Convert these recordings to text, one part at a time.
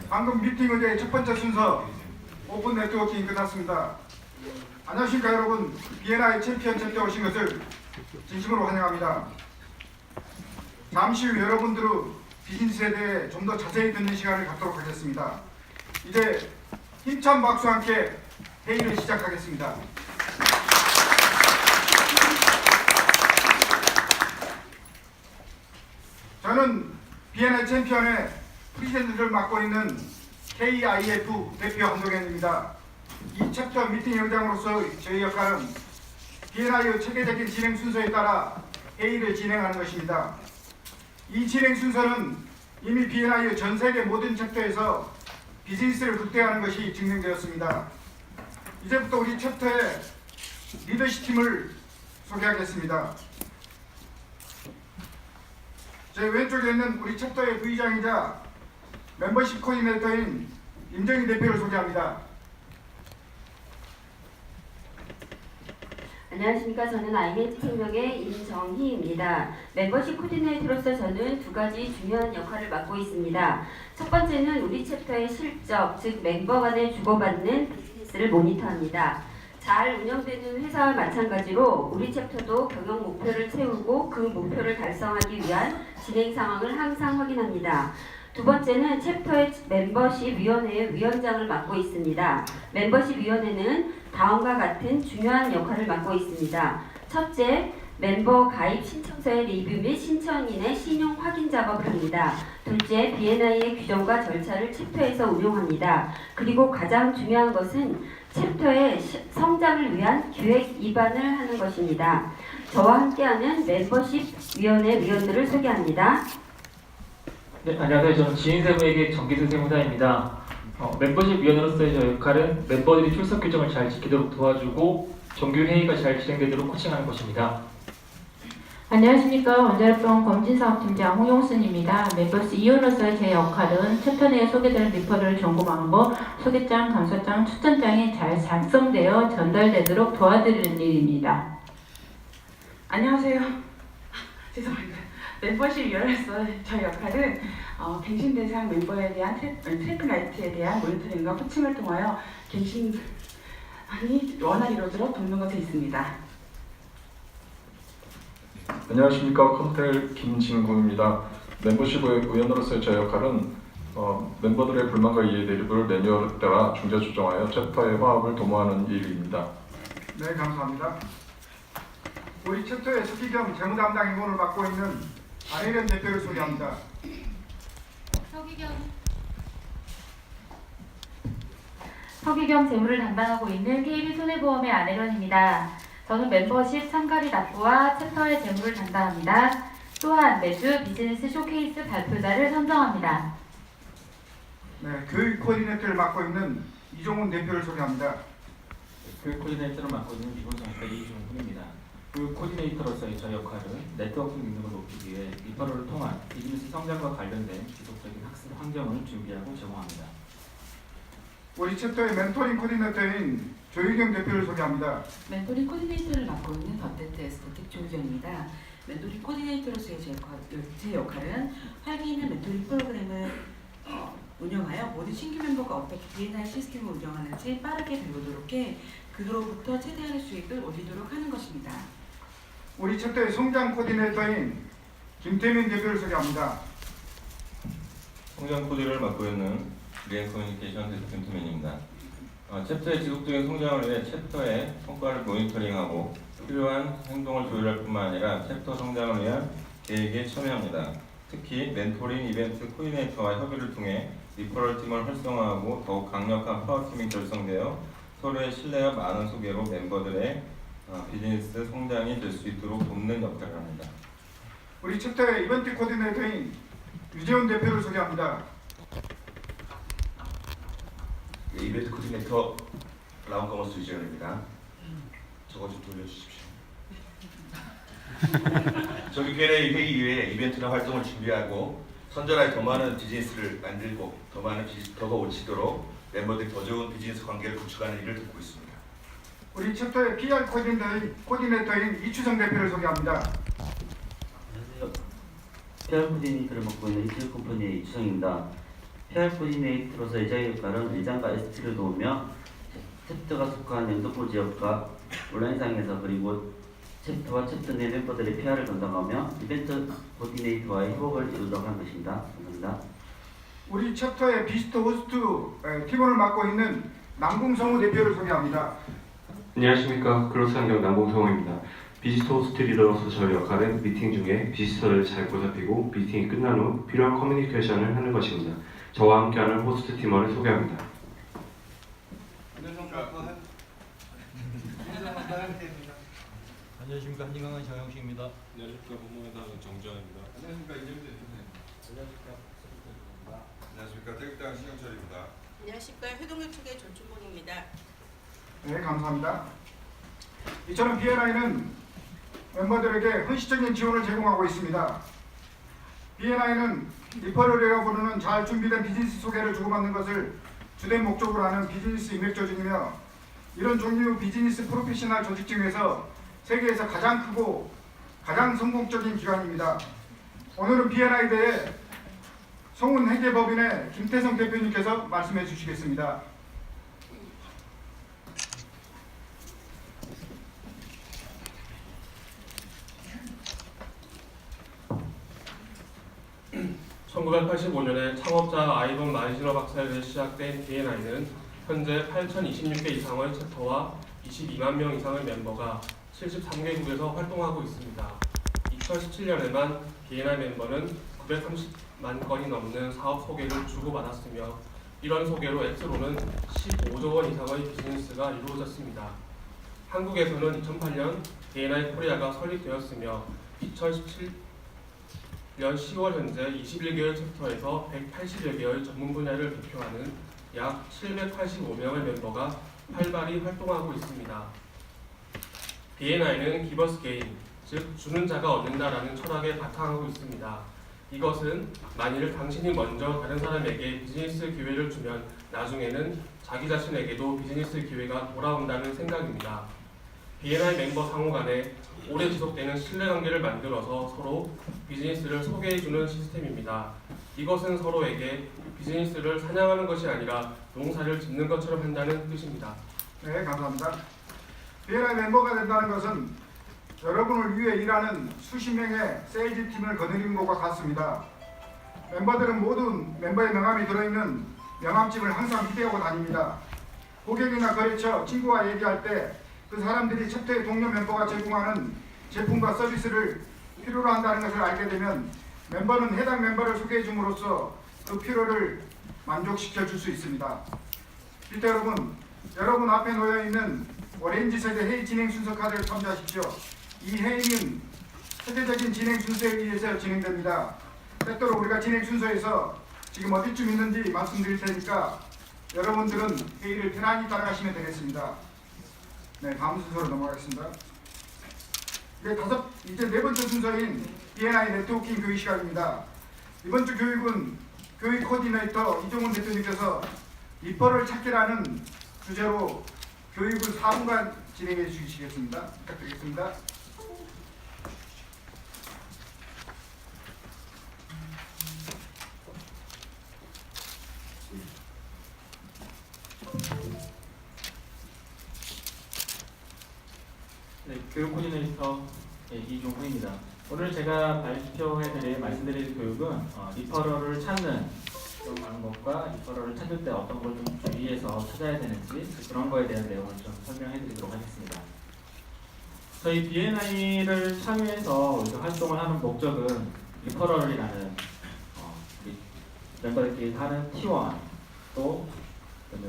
방금 미팅 의제의 첫 번째 순서 오픈 네트워킹이 끝났습니다. 안녕하십니까 여러분. B&I 챔피언 챕터에 오신 것을 진심으로 환영합니다. 잠시 후 여러분들의 비즈니스에 대해 좀 더 자세히 듣는 시간을 갖도록 하겠습니다. 이제 힘찬 박수와 함께 회의를 시작하겠습니다. 저는 B&I 챔피언의 프리젠트를 맡고 있는 KIF 대표 한동현입니다. 이 챕터 미팅 의장으로서 저희 역할은 B&I의 체계적인 진행 순서에 따라 회의를 진행하는 것입니다. 이 진행 순서는 이미 B&I의 전 세계 모든 챕터에서 비즈니스를 극대화하는 것이 증명되었습니다. 이제부터 우리 챕터의 리더십 팀을 소개하겠습니다. 제 왼쪽에 있는 우리 챕터의 부의장이자 멤버십 코디네이터인 임정희 대표를 소개합니다. 안녕하십니까. 저는 아이멘트 생명의 임정희입니다. 멤버십 코디네이터로서 저는 두 가지 중요한 역할을 맡고 있습니다. 첫 번째는 우리 챕터의 실적, 즉 멤버 간에 주고받는 비즈니스를 모니터합니다. 잘 운영되는 회사와 마찬가지로 우리 챕터도 경영 목표를 세우고 그 목표를 달성하기 위한 진행 상황을 항상 확인합니다. 두 번째는 챕터의 멤버십 위원회의 위원장을 맡고 있습니다. 멤버십 위원회는 다음과 같은 중요한 역할을 맡고 있습니다. 첫째, 멤버 가입 신청서의 리뷰 및 신청인의 신용 확인 작업을 합니다. 둘째, B&I의 규정과 절차를 챕터에서 운용합니다. 그리고 가장 중요한 것은 챕터의 성장을 위한 기획 입안을 하는 것입니다. 저와 함께하는 멤버십 위원회 위원들을 소개합니다. 네, 안녕하세요. 저는 지인세무에게 정기수 세무사입니다. 멤버십 위원으로서의 저 역할은 멤버들이 출석 규정을 잘 지키도록 도와주고 정규 회의가 잘 진행되도록 코칭하는 것입니다. 안녕하십니까. 원자력병원 검진사업팀장 홍용순입니다. 멤버십 위원으로서의 제 역할은 챕터 내에 소개되는 리퍼를 점검하고 소개장, 감사장, 추천장이 잘 작성되어 전달되도록 도와드리는 일입니다. 안녕하세요. 죄송합니다. 멤버십 위원으로서 저희 역할은 갱신 대상 멤버에 대한 트래픽 라이트에 대한 모니터링과 코칭을 통하여 갱신이 원활히 이루어지도록 돕는 것에 있습니다. 안녕하십니까. 컴텔 김진구입니다. 멤버십 위원으로서의 제 역할은 멤버들의 불만과 이해 대립을 매뉴얼에 따라 중재 조정하여 챕터의 화합을 도모하는 일입니다. 네, 감사합니다. 우리 챕터의 수기 겸 재무 담당 임원을 맡고 있는 안혜련 대표를 소개합니다. 서기경 재무를 담당하고 있는 KB손해보험의 안혜련입니다. 저는 멤버십 참가비 납부와 챕터의 재무를 담당합니다. 또한 매주 비즈니스 쇼케이스 발표자를 선정합니다. 네, 교육 코디네이터를 맡고 있는 이종훈 대표를 소개합니다. 교육 코디네이터를 맡고 있는 미본성학과 이종훈입니다. 교육 코디네이터로서의 저 역할은 네트워킹 능력을 높이기 위해 리퍼럴을 통한 비즈니스 성장과 관련된 지속적인 학습 환경을 준비하고 제공합니다. 우리 챕터의 멘토링 코디네이터인 조유경 대표를 소개합니다. 멘토링 코디네이터를 맡고 있는 덧데트 에스테틱 조유경입니다. 멘토링 코디네이터로서의 제 역할은 활기 있는 멘토링 프로그램을 운영하여 모든 신규 멤버가 어떻게 B&I 시스템을 운영하는지 빠르게 배우도록 해 그로부터 최대한의 수익을 올리도록 하는 것입니다. 우리 챕터의 성장 코디네이터인 김태민 대표를 소개합니다. 성장 코디를 맡고 있는 리앤 커뮤니케이션 대표 김태민입니다. 챕터의 지속적인 성장을 위해 챕터의 성과를 모니터링하고 필요한 행동을 조율할 뿐만 아니라 챕터 성장을 위한 계획에 참여합니다. 특히 멘토링 이벤트 코디네이터와 협의를 통해 리퍼럴 팀을 활성화하고 더욱 강력한 파워팀이 결성되어 서로의 신뢰와 많은 소개로 멤버들의 비즈니스 성장이 될 수 있도록 돕는 역할을 합니다. 우리 챕터의 이벤트 코디네이터인 유재훈 대표를 소개합니다. 이벤트 코디네이터 라운커머스 유재훈입니다. 저거 좀 돌려주십시오. 저기 Q&A 회의 이외에 이벤트나 활동을 준비하고 선전하여 더 많은 비즈니스를 만들고 더 많은 비지터가 오치도록 멤버들이 더 좋은 비즈니스 관계를 구축하는 일을 돕고 있습니다. 우리 챕터의 PR 코디네이터인 이추성 대표를 소개합니다. 안녕하세요. PR 코디네이터를 맡고 있는 이틀 컴퍼니의 이추성입니다. PR 코디네이터로서의 제 역할은 의장과 ST를 도우며 챕터가 속한 영등포 지역과 온라인상에서 그리고 챕터와 챕터 내 멤버들의 PR을 담당하며 이벤트 코디네이터와의 협업을 이루도록 하는 것입니다. 감사합니다. 우리 챕터의 비스트 호스트 팀원을 맡고 있는 남궁성우 대표를 소개합니다. 안녕하십니까. 글로스환경 남궁성우입니다. 비지터 호스트 리더로서 저의 역할은 미팅 중에 비지터를 잘 보살피고 미팅이 끝난 후 필요한 커뮤니케이션을 하는 것입니다. 저와 함께하는 호스트 팀원을 소개합니다. 안녕하십니까. 한진강한 정영식입니다. 안녕하십니까. 본부회장 정지환입니다. 안녕하십니까. 이정재 대표입니다. 안녕하십니까. 태극당 신영철입니다. 안녕하십니까. 회동역 측의 전춘봉입니다. 네, 감사합니다. 이처럼 BNI는 멤버들에게 헌신적인 지원을 제공하고 있습니다. BNI는 리퍼럴이라고 부르는 잘 준비된 비즈니스 소개를 주고받는 것을 주된 목적으로 하는 비즈니스 인맥 조직이며 이런 종류 비즈니스 프로페셔널 조직 중에서 세계에서 가장 크고 가장 성공적인 기관입니다. 오늘은 BNI에 대해 송은회계법인의 김태성 대표님께서 말씀해 주시겠습니다. (1985년에) 창업자 아이번 마이즈너 박사에 의해 시작된 BNI는 현재 8,026개 이상의 챕터와 22만 명 이상의 멤버가 73개국에서 활동하고 있습니다. 2017년에만 BNI 멤버는 930만 건이 넘는 사업 소개를 주고받았으며 이런 소개로 액수로는 15조 원 이상의 비즈니스가 이루어졌습니다. 한국에서는 2008년 BNI 코리아가 설립되었으며 2017년 10월 현재 21개의 챕터에서 180여 개의 전문 분야를 대표하는 약 785명의 멤버가 활발히 활동하고 있습니다. BNI는 기버스 게인, 즉 주는 자가 얻는다라는 철학에 바탕하고 있습니다. 이것은 만일 당신이 먼저 다른 사람에게 비즈니스 기회를 주면 나중에는 자기 자신에게도 비즈니스 기회가 돌아온다는 생각입니다. BNI 멤버 상호 간에 오래 지속되는 신뢰관계를 만들어서 서로 비즈니스를 소개해주는 시스템입니다. 이것은 서로에게 비즈니스를 사냥하는 것이 아니라 농사를 짓는 것처럼 한다는 뜻입니다. 네, 감사합니다. BNI 멤버가 된다는 것은 여러분을 위해 일하는 수십 명의 세일즈 팀을 거느리는 것과 같습니다. 멤버들은 모두 멤버의 명함이 들어있는 명함집을 항상 기대하고 다닙니다. 고객이나 거래처, 친구와 얘기할 때 그 사람들이 챕터의 동료 멤버가 제공하는 제품과 서비스를 필요로 한다는 것을 알게 되면 멤버는 해당 멤버를 소개해 줌으로써 그 필요를 만족시켜 줄 수 있습니다. 기타 여러분 앞에 놓여 있는 오렌지 세대 회의 진행 순서 카드를 참조하십시오. 이 회의는 세대적인 진행 순서에 의해서 진행됩니다. 때때로 우리가 진행 순서에서 지금 어디쯤 있는지 말씀드릴 테니까 여러분들은 회의를 편안히 따라가시면 되겠습니다. 네, 다음 순서로 넘어가겠습니다. 이제 네 번째 순서인 BNI 네트워킹 교육 시간입니다. 이번 주 교육은 교육 코디네이터 이종훈 대표님께서 리퍼럴 찾기라는 주제로 교육을 4분간 진행해 주시겠습니다. 부탁드리겠습니다. 네, 교육 코디네이터 이종훈입니다. 오늘 제가 발표해드릴 말씀드릴 교육은 리퍼럴을 찾는 방법과 리퍼럴을 찾을 때 어떤 걸 좀 주의해서 찾아야 되는지 그런 거에 대한 내용을 좀 설명해드리도록 하겠습니다. 저희 BNI를 참여해서 활동을 하는 목적은 리퍼럴이라는 멤버들끼리 하는 T1 또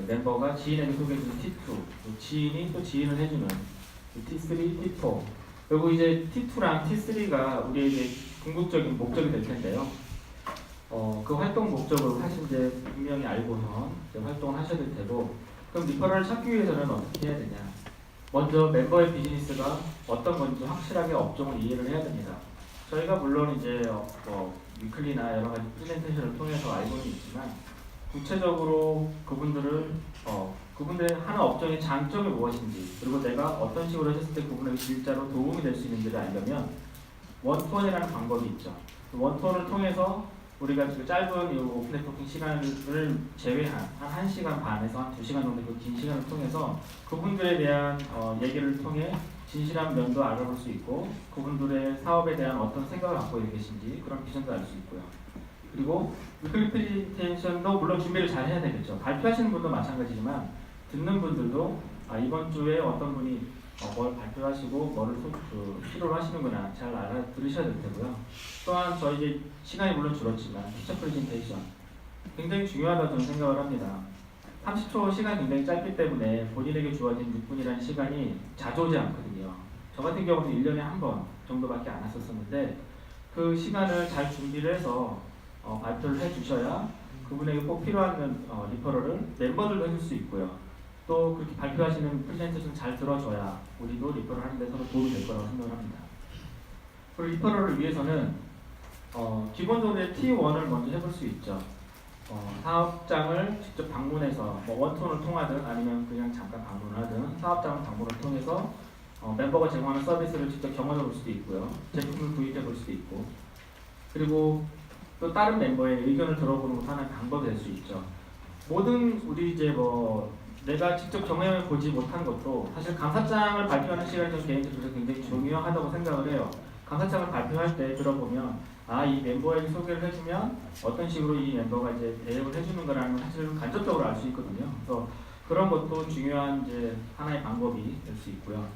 멤버가 지인에게 소개해주는 T2 또 지인이 또 지인을 해주는 T3, T4 그리고 이제 T2랑 T3가 우리에게 궁극적인 목적이 될 텐데요. 그 활동 목적을 사실 이제 분명히 알고선 이제 활동을 하셔야 될 테고 그럼 리퍼럴을 찾기 위해서는 어떻게 해야 되냐? 먼저 멤버의 비즈니스가 어떤 건지 확실하게 업종을 이해를 해야 됩니다. 저희가 물론 이제 위클리나 여러 가지 프레젠테이션을 통해서 알고는 있지만 구체적으로 그분들의 하는 업종의 장점이 무엇인지 그리고 내가 어떤 식으로 했을 때 그분에게 진짜로 도움이 될 수 있는지를 알려면 원투원이라는 방법이 있죠. 그 원투원을 통해서 우리가 그 짧은 이 오픈 네트워킹 시간을 제외한 한 1시간 반에서 한 2시간 정도 그 긴 시간을 통해서 그분들에 대한 얘기를 통해 진실한 면도 알아볼 수 있고 그분들의 사업에 대한 어떤 생각을 갖고 계신지 그런 비전도 알 수 있고요. 그리고 위클리 프레젠테이션도 물론 준비를 잘 해야 되겠죠. 발표하시는 분도 마찬가지지만 듣는 분들도 이번 주에 어떤 분이 뭘 발표하시고 뭐를 필요로 하시는구나 잘 알아들으셔야 될 테고요. 또한 저희 이제 시간이 물론 줄었지만 피처 프레젠테이션 굉장히 중요하다고 저는 생각을 합니다. 30초 시간이 굉장히 짧기 때문에 본인에게 주어진 6분이라는 시간이 자주 오지 않거든요. 저 같은 경우는 1년에 한 번 정도밖에 안 왔었는데 그 시간을 잘 준비를 해서 발표를 해주셔야 그분에게 꼭 필요한 리퍼럴을 멤버들도 해줄 수 있고요. 또 그렇게 발표하시는 프레젠테이션 잘 들어줘야 우리도 리퍼럴 하는 데 서로 도움이 될 거라고 생각을 합니다. 그리고 리퍼럴을 위해서는 기본적으로 T1을 먼저 해볼 수 있죠. 사업장을 직접 방문해서 원톤을 통하든 아니면 그냥 잠깐 방문을 하든 사업장 방문을 통해서 멤버가 제공하는 서비스를 직접 경험해 볼 수도 있고요. 제품을 구입해 볼 수도 있고 그리고 또 다른 멤버의 의견을 들어보는 것도 하나의 방법이 될 수 있죠. 모든 우리 이제 내가 직접 경험해 보지 못한 것도 사실 감사장을 발표하는 시간이 좀 개인적으로 굉장히 중요하다고 생각을 해요. 감사장을 발표할 때 들어보면 이 멤버에게 소개를 해주면 어떤 식으로 이 멤버가 이제 대응을 해주는 거라는 사실 간접적으로 알 수 있거든요. 그래서 그런 것도 중요한 이제 하나의 방법이 될 수 있고요.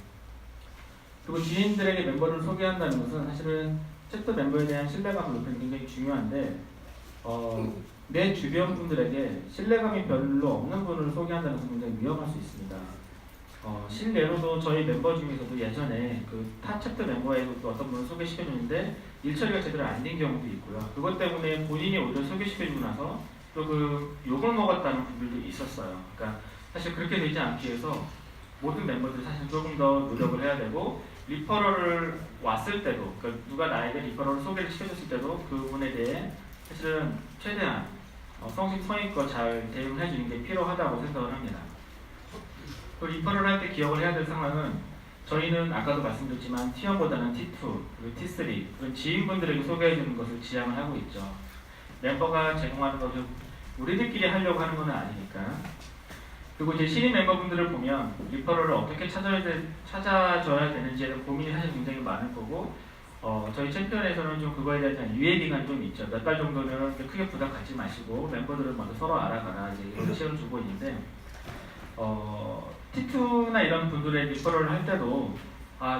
그리고 지인들에게 멤버를 소개한다는 것은 사실은 챕터 멤버에 대한 신뢰감을 높이는 굉장히 중요한데 내 주변 분들에게 신뢰감이 별로 없는 분을 소개한다는 것은 굉장히 위험할 수 있습니다. 실례로도 저희 member 중에서도 예전에 그 타 챕터 멤버에도 어떤 분을 소개시켜주는데 일 처리가 제대로 안 된 경우도 있고요. 그것 때문에 본인이 오히려 소개시켜주고 나서 또 그 욕을 먹었다는 분들도 있었어요. 그러니까 사실 그렇게 되지 않기 위해서 모든 멤버들이 사실 조금 더 노력을 해야 되고 리퍼럴을 왔을 때도 그러니까 누가 나에게 리퍼럴을 소개를 시켜줬을 때도 그분에 대해 사실은 최대한 성심성의껏 잘 대응해 주는 게 필요하다고 생각을 합니다. 그 리퍼럴 할 때 기억을 해야 될 상황은 저희는 아까도 말씀드렸지만 T1보다는 T2, 그리고 T3 그런 지인분들에게 소개해 주는 것을 지향을 하고 있죠. 멤버가 제공하는 것을 우리들끼리 하려고 하는 건 아니니까. 그리고 이제 신입 멤버분들을 보면 리퍼럴을 어떻게 찾아줘야 되는지에 대한 고민이 사실 굉장히 많을 거고 저희 챔피언에서는 좀 그거에 대한 유예 기간이 좀 있죠. 몇 달 정도는 크게 부담 갖지 마시고 멤버들을 먼저 서로 알아가라 이제 이런 시간을 주고 있는데 T2나 이런 분들의 리퍼럴을 할 때도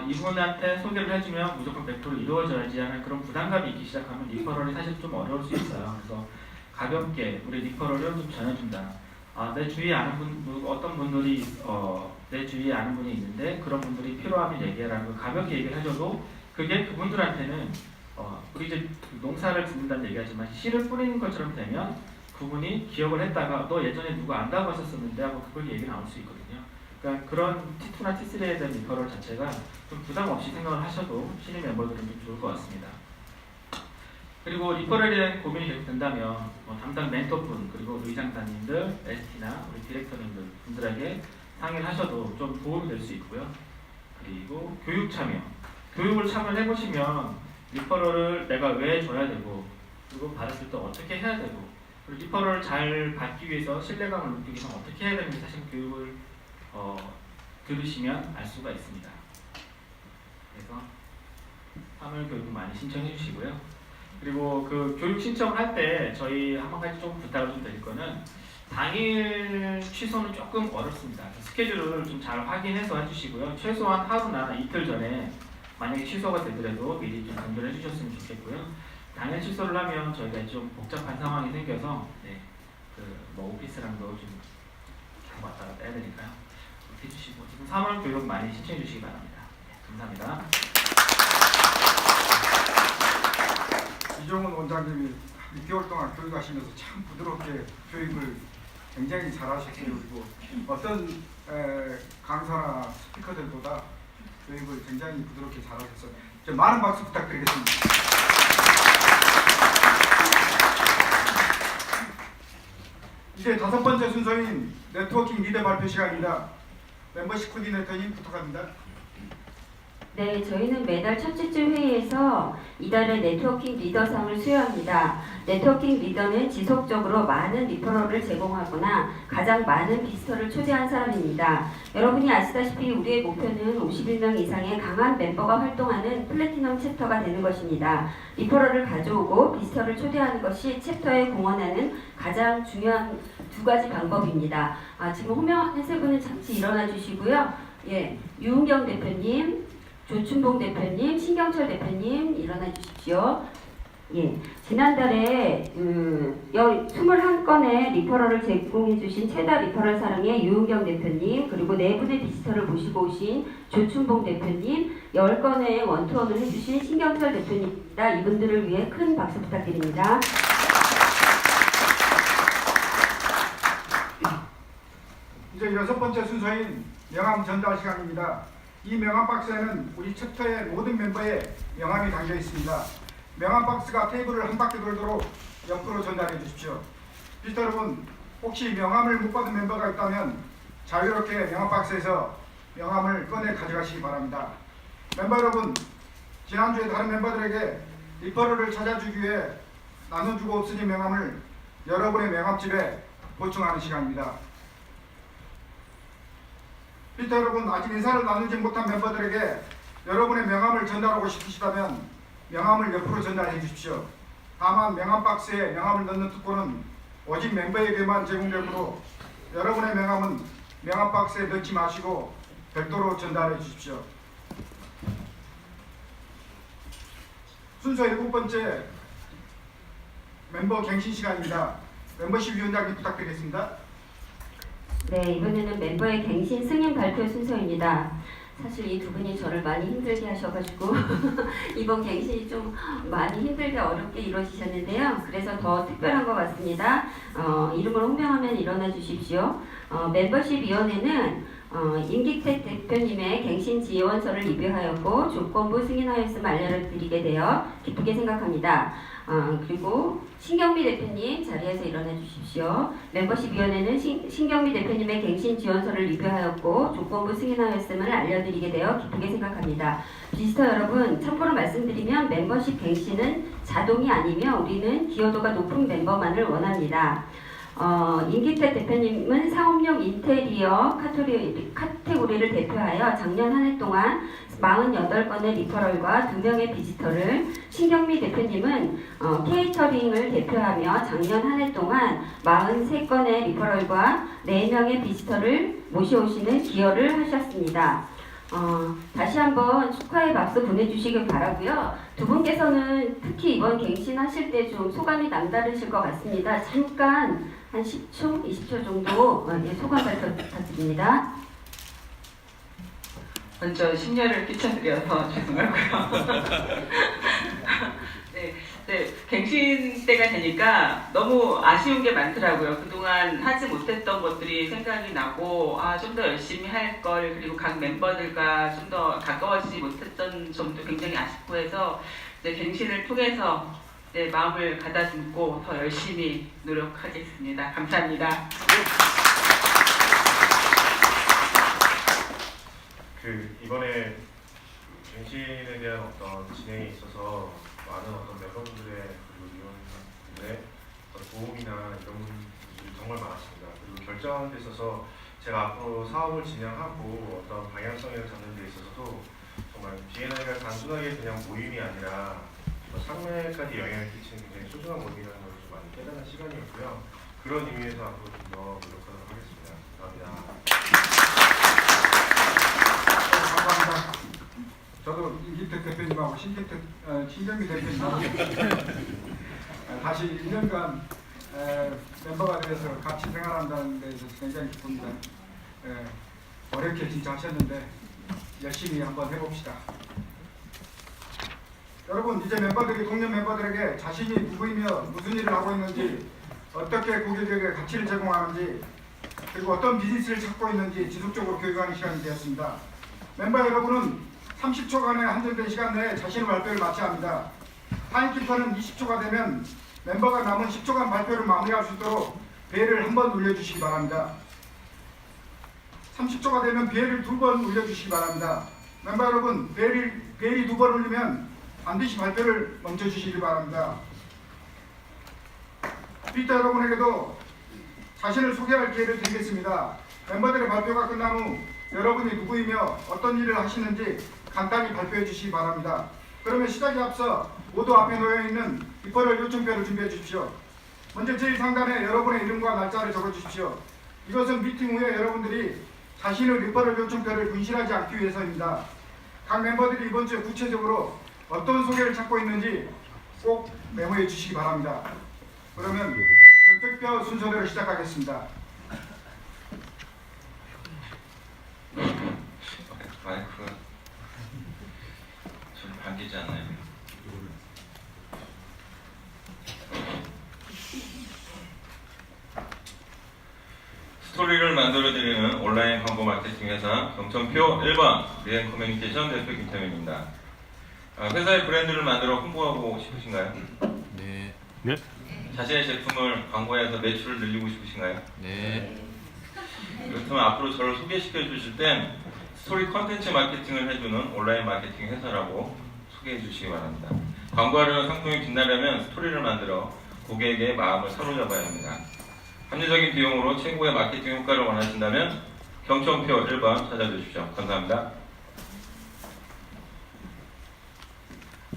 이분한테 소개를 해주면 무조건 100% 이루어져야지 하는 그런 부담감이 있기 시작하면 리퍼럴이 사실 좀 어려울 수 있어요. 그래서 가볍게 우리 리퍼럴을 좀 전해준다. 내 주위에 아는 어떤 분들이 내 주위에 아는 분이 있는데 그런 분들이 필요하면 얘기해라고 가볍게 얘기를 해줘도 그게 그분들한테는 우리 이제 농사를 짓는다는 얘기하지만 씨를 뿌리는 것처럼 되면 그분이 기억을 했다가 너 예전에 누구 안다고 하셨었는데 하고 그걸 얘기 나올 수 있거든요. 그러니까 그런 T2나 T3에 대한 리퍼럴 자체가 좀 부담 없이 생각을 하셔도 신입 멤버들은 좀 좋을 것 같습니다. 그리고 리퍼럴에 대한 고민이 계속 된다면 담당 멘토분 그리고 의장단님들, ST나 우리 디렉터님들 분들에게 상의를 하셔도 좀 도움이 될 수 있고요. 그리고 교육 참여, 교육을 참여해 보시면 리퍼럴을 내가 왜 줘야 되고 그리고 받았을 때 어떻게 해야 되고 그리고 리퍼럴을 잘 받기 위해서 신뢰감을 높이기 위해서 어떻게 해야 되는지 사실 교육을 들으시면 알 수가 있습니다. 그래서 3월 교육 많이 신청해 주시고요. 그리고 그 교육 신청을 할 때 저희 한 가지 좀 부탁을 좀 드릴 거는 당일 취소는 조금 어렵습니다. 스케줄을 좀 잘 확인해서 해주시고요. 최소한 하루나 이틀 전에 만약에 취소가 되더라도 미리 좀 전달해 주셨으면 좋겠고요. 당일 취소를 하면 저희가 좀 복잡한 상황이 생겨서 오피스랑도 좀 왔다 갔다 해야 되니까요. 그렇게 해주시고 지금 3월 교육 많이 신청해 주시기 바랍니다. 감사합니다. 이종훈 원장님이 6개월 동안 교육하시면서 참 부드럽게 교육을 굉장히 잘하셨어요. 그리고 어떤 강사나 스피커들보다 교육을 굉장히 부드럽게 잘하셨어요. 많은 박수 부탁드리겠습니다. 이제 5번째 순서인 네트워킹 리더 발표 시간입니다. 멤버십 코디네이터님 부탁합니다. 네, 저희는 매달 첫째 주 회의에서 이달의 네트워킹 리더상을 수여합니다. 네트워킹 리더는 지속적으로 많은 리퍼럴을 제공하거나 가장 많은 비스터를 초대한 사람입니다. 여러분이 아시다시피 우리의 목표는 51명 이상의 강한 멤버가 활동하는 플래티넘 챕터가 되는 것입니다. 리퍼럴을 가져오고 비스터를 초대하는 것이 챕터에 공헌하는 가장 중요한 두 가지 방법입니다. 지금 호명하는 세 분은 잠시 일어나 주시고요. 예, 유은경 대표님, 조춘봉 대표님, 신경철 대표님 일어나 주십시오. 예, 지난달에 21건의 리퍼럴을 제공해 주신 최다 리퍼럴 사랑의 유은경 대표님, 그리고 네 분의 비스터를 모시고 오신 조춘봉 대표님, 10건의 원투원을 해주신 신경철 대표님입니다. 이분들을 위해 큰 박수 부탁드립니다. 이제 6번째 순서인 명함 전달 시간입니다. 이 명함 박스에는 우리 챕터의 모든 멤버의 명함이 담겨 있습니다. 명함 박스가 테이블을 한 바퀴 돌도록 옆으로 전달해 주십시오. 비스터 여러분, 혹시 명함을 못 받은 멤버가 있다면 자유롭게 명함 박스에서 명함을 꺼내 가져가시기 바랍니다. 멤버 여러분, 지난주에 다른 멤버들에게 리퍼럴을 찾아주기 위해 나눠주고 없어진 명함을 여러분의 명함집에 보충하는 시간입니다. 비스터 여러분, 아직 인사를 나누지 못한 멤버들에게 여러분의 명함을 전달하고 싶으시다면 명함을 옆으로 전달해 주십시오. 다만 명함 박스에 명함을 넣는 특권은 오직 멤버에게만 제공되므로 여러분의 명함은 명함 박스에 넣지 마시고 별도로 전달해 주십시오. 순서 7번째 멤버 갱신 시간입니다. 멤버십 위원장님 부탁드리겠습니다. 네, 이번에는 멤버의 갱신 승인 발표 순서입니다. 사실 이 두 분이 저를 많이 힘들게 하셔가지고 이번 갱신이 좀 많이 힘들게 어렵게 이루어지셨는데요. 그래서 더 특별한 것 같습니다. 이름을 호명하면 일어나 주십시오. 멤버십 위원회는 임기택 대표님의 갱신 지원서를 리뷰하였고 조건부 승인하였음을 알려드리게 되어 기쁘게 생각합니다. 그리고 신경미 대표님 자리에서 일어나 주십시오. 멤버십 위원회는 신경미 대표님의 갱신 지원서를 리뷰하였고 조건부 승인하였음을 알려드리게 되어 기쁘게 생각합니다. 비스터 여러분, 참고로 말씀드리면 멤버십 갱신은 자동이 아니며 우리는 기여도가 높은 멤버만을 원합니다. 임기태 대표님은 상업용 인테리어 카테고리를 대표하여 작년 한 해 동안 48건의 리퍼럴과 2명의 비지터를, 신경미 대표님은 케이터링을 대표하며 작년 한 해 동안 43건의 리퍼럴과 4명의 비지터를 모셔오시는 기여를 하셨습니다. 다시 한번 축하의 박수 보내주시길 바라고요. 두 분께서는 특히 이번 갱신하실 때 좀 소감이 남다르실 것 같습니다. 잠깐 한 10초, 20초 정도 소감 발표 부탁드립니다. 먼저 심려를 끼쳐드려서 죄송하고요. 네, 갱신 때가 되니까 너무 아쉬운 게 많더라고요. 그동안 하지 못했던 것들이 생각이 나고 좀 더 열심히 할 걸, 그리고 각 멤버들과 좀 더 가까워지지 못했던 점도 굉장히 아쉽고 해서 이제 갱신을 통해서 마음을 가다듬고 더 열심히 노력하겠습니다. 감사합니다. 이번에 갱신에 대한 어떤 진행에 있어서 많은 어떤 멤버분들의 그리고 위원들의 도움이나 이런 분들이 정말 많았습니다. 그리고 결정하는 데 있어서 제가 앞으로 사업을 진행하고 어떤 방향성을 잡는 데 있어서도 정말 B&I가 단순하게 그냥 모임이 아니라 상매까지 영향을 끼치는 굉장히 소중한 모임이라는 걸 좀 많이 깨닫는 시간이었고요. 그런 의미에서 앞으로 좀 더 노력하도록 하겠습니다. 감사합니다. 저도 임기택 대표님하고 신경미 대표님하고 다시 1년간 멤버가 되어서 같이 생활한다는 데 있어서 굉장히 기쁩니다. 어렵게 진짜 하셨는데 열심히 한번 해봅시다. 여러분, 이제 멤버들이 동료 멤버들에게 자신이 누구이며 무슨 일을 하고 있는지, 어떻게 고객에게 가치를 제공하는지, 그리고 어떤 비즈니스를 찾고 있는지 지속적으로 교육하는 시간이 되었습니다. 멤버 여러분은 30초간의 한정된 시간 내에 자신의 발표를 마쳐야 합니다. 타임키퍼는 20초가 되면 멤버가 남은 10초간 발표를 마무리할 수 있도록 벨을 한 번 울려주시기 바랍니다. 30초가 되면 벨을 2번 울려주시기 바랍니다. 멤버 여러분, 벨이 2번 울리면 반드시 발표를 멈춰 주시기 바랍니다. 피터 여러분에게도 자신을 소개할 기회를 드리겠습니다. 멤버들의 발표가 끝난 후 여러분이 누구이며 어떤 일을 하시는지 간단히 발표해 주시기 바랍니다. 그러면 시작에 앞서 모두 앞에 놓여있는 리퍼럴 요청표를 준비해 주십시오. 먼저 제일 상단에 여러분의 이름과 날짜를 적어 주십시오. 이것은 미팅 후에 여러분들이 자신의 리퍼럴 요청표를 분실하지 않기 위해서입니다. 각 멤버들이 이번 주에 구체적으로 어떤 소개를 찾고 있는지 꼭 메모해 주시기 바랍니다. 그러면 결정표 순서대로 시작하겠습니다. 마이크가 좀 바뀌지 않나요? 스토리를 만들어드리는 온라인 광고 마케팅 회사 경청표 1번 리엔 커뮤니케이션 대표 김태민입니다. 회사의 브랜드를 만들어 홍보하고 싶으신가요? 네. 자신의 제품을 광고해서 매출을 늘리고 싶으신가요? 네. 그렇다면 앞으로 저를 소개시켜 주실 땐 스토리 컨텐츠 마케팅을 해주는 온라인 마케팅 회사라고 소개해 주시기 바랍니다. 광고하려는 상품이 빛나려면 스토리를 만들어 고객의 마음을 사로잡아야 합니다. 합리적인 비용으로 최고의 마케팅 효과를 원하신다면 경청표 1번 찾아주십시오. 감사합니다.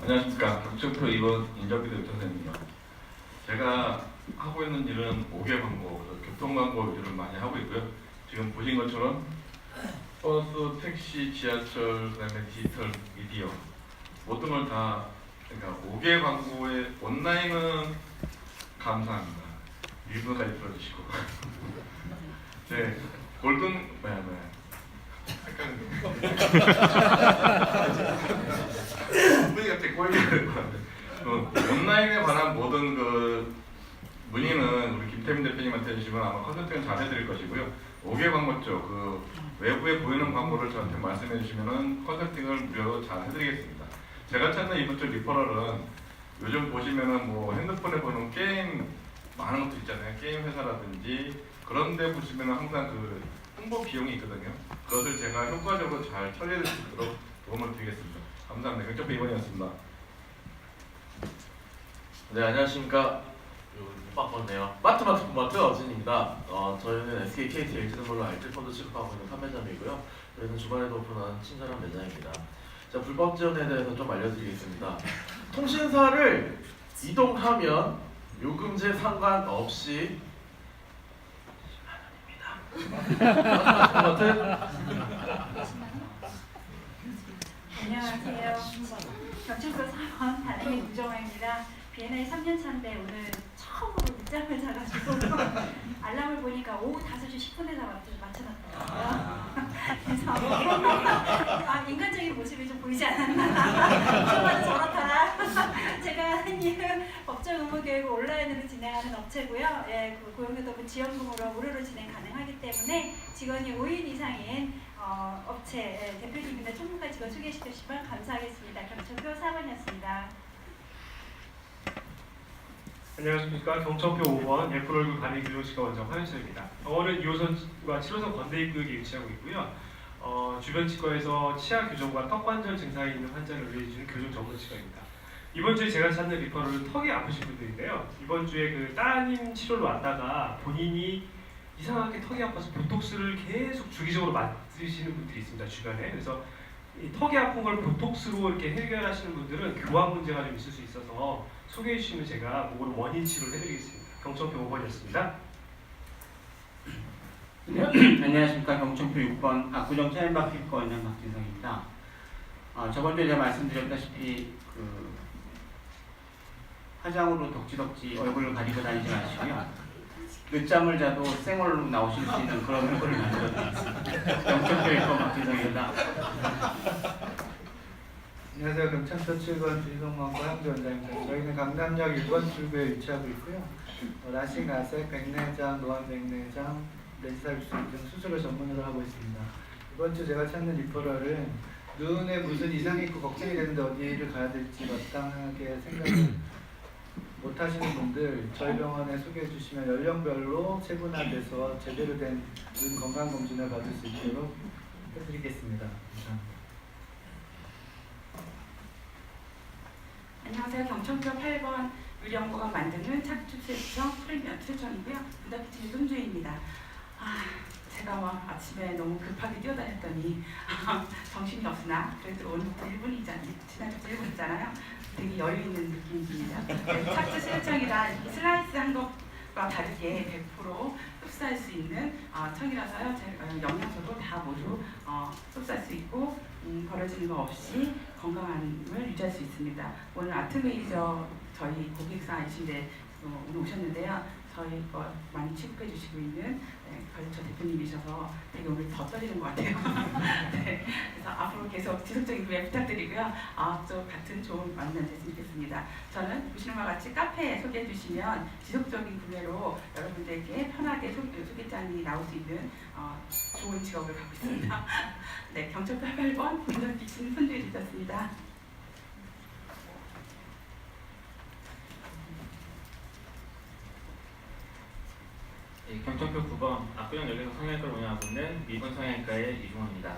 안녕하십니까. 경청표 2번 인정비대 유선생입니다. 제가 하고 있는 일은 5개 광고, 교통광고 위주로 많이 하고 있고요. 지금 보신 것처럼 버스, 택시, 지하철, 그다음에 디지털 미디어 모든 걸 다 그러니까 5개 광고의 온라인은 감사합니다. 일부까지 들어주시고 네, 골든 분이 갑자기 꼬이게 될 것 같아요. 온라인에 관한 모든 그 문의는 우리 김태민 대표님한테 해주시면 아마 컨설팅을 잘 해드릴 것이고요. 5개 광고 쪽, 그 외부에 보이는 광고를 저한테 말씀해 주시면 컨설팅을 무료로 잘 해드리겠습니다. 제가 찾는 이번 주 리퍼럴은 요즘 보시면은 뭐 핸드폰에 보는 게임 많은 것도 있잖아요. 게임 회사라든지 그런데 보시면은 항상 그 홍보 비용이 있거든요. 그것을 제가 효과적으로 잘 처리할 수 있도록 도움을 드리겠습니다. 감사합니다. 경청표 2번이었습니다. 네, 안녕하십니까. 빡빡네요. 마트 어진입니다. 저희는 SK, KT, LG전몰로 알뜰폰도 취급하고 있는 판매점이고요. 저희는 주말에도 오픈한 친절한 매장입니다. 자, 불법 지원에 대해서 좀 알려드리겠습니다. 통신사를 이동하면 요금제 상관없이 안녕하세요. 경청표 4번 달래미 우정아입니다. B&I 3년 차인데 오늘 처음으로 늦잠을 자가지고 알람을 보니까 오후 5시 10분에 다 맞춰놨더라고요. 그래서 인간적인 모습이 좀 보이지 않았나. 저마다 저렇다. 제가 하는 일은 법정 의무교육을 온라인으로 진행하는 업체고요. 예, 그 고용노동부 지원금으로 무료로 진행 가능하기 때문에 직원이 5인 이상인 업체 대표님이나 전문가 직원 소개시켜 주시면 감사하겠습니다. 경청표 4번이었습니다. 안녕하십니까. 경청표 5번 예쁜 얼굴 간이교육시가 원장 황현철입니다. 병원은 2호선과 7호선 건대입구역에 위치하고 있고요. 주변 치과에서 치아 교정과 턱관절 증상이 있는 환자를 의뢰해주는 교정 전문 치과입니다. 이번 주에 제가 찾는 리퍼럴은 턱이 아프신 분들인데요. 이번 주에 그 따님 치료를 왔다가 본인이 이상하게 턱이 아파서 보톡스를 계속 주기적으로 맞으시는 분들이 있습니다. 주변에. 그래서 이 턱이 아픈 걸 보톡스로 이렇게 해결하시는 분들은 교환 문제가 좀 있을 수 있어서 소개해 주시면 제가 그걸 원인 치료를 해드리겠습니다. 경청표 5번이었습니다. 안녕하십니까. 경청표 6번 압구정 차인박피부과 원장 박진성입니다. 저번 주에 제가 말씀드렸다시피 그 화장으로 덕지덕지 얼굴을 가리고 다니지 마시고요. 늦잠을 자도 생얼로 나오실 수 있는 그런 얼굴을 만들어드리겠습니다. 경청표 6번 박진성입니다. 안녕하세요. 경청표 7번 주희동원과 형제원장입니다. 저희는 강남역 1번 출구에 위치하고 있고요. 라식, 라섹, 백내장, 노안 백내장, 레지살 입술 등 수술을 전문으로 하고 있습니다. 이번 주 제가 찾는 리퍼럴은 눈에 무슨 이상이 있고 걱정이 되는데 어디를 가야 될지 마땅하게 생각을 못 하시는 분들 저희 병원에 소개해 주시면 연령별로 체분화돼서 제대로 된 눈 건강 검진을 받을 수 있도록 해드리겠습니다. 감사합니다. 안녕하세요. 경천표 8번 의료연구가 만드는 착즙세청 프리미엄 세청이고요. 부다피티의 손주입니다. 제가 막 아침에 너무 급하게 뛰어다녔더니 정신이 없으나 그래도 오늘부터 1분이잖아요. 지난주부터 1분이잖아요. 되게 여유 있는 느낌이 듭니다. 네, 착즙 세청이라 슬라이스 한 것과 다르게 100% 흡수할 수 있는 청이라서요. 영양소도 다 모두 흡수할 수 있고 버려지는 거 없이 건강함을 유지할 수 있습니다. 오늘 아트메이저 저희 고객사이신데 오늘 오셨는데요. 저희 거 많이 취급해 주시고 있는 걸쳐 대표님이셔서 되게 오늘 더 떨리는 것 같아요. 네, 그래서 앞으로 계속 지속적인 구매 부탁드리고요. 또 같은 좋은 만남 됐으면 좋겠습니다. 저는 보시는 바와 같이 카페에 소개해 주시면 지속적인 구매로 여러분들께 편하게 소개장이 나올 수 있는 좋은 직업을 갖고 있습니다. 네, 경천표 8번 본전기신 손주해 주셨습니다. 경천표 9번 압구정역에서 성형외과를 운영하고 있는 미분 성형외과의 이중호입니다.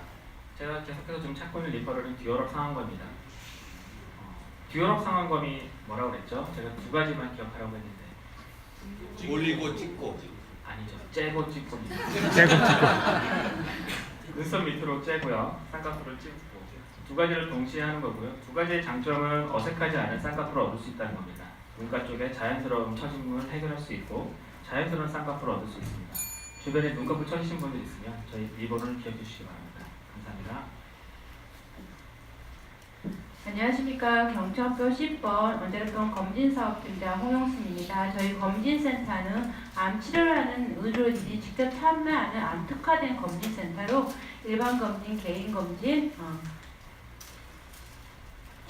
제가 계속해서 지금 찾고 있는 리퍼럴은 듀얼업 상환검입니다. 듀얼업 상환검이 뭐라고 그랬죠? 제가 두 가지만 기억하라고 했는데 올리고 찍고 아니죠. 째고 찍고 째고 눈썹 밑으로 째고요. 쌍꺼풀을 찍고 두 가지를 동시에 하는 거고요. 두 가지의 장점은 어색하지 않은 쌍꺼풀을 얻을 수 있다는 겁니다. 눈가 쪽에 자연스러운 처짐을 해결할 수 있고 자연스러운 쌍꺼풀을 얻을 수 있습니다. 주변에 눈꺼풀 처지신 분들 있으면 저희 리본을 기억해 주시기 바랍니다. 감사합니다. 안녕하십니까. 경천표 10번 원자력병원 검진사업팀장 홍영순입니다. 저희 검진센터는 암 치료를 하는 의료진이 직접 참여하는 암 특화된 검진센터로 일반 검진, 개인 검진,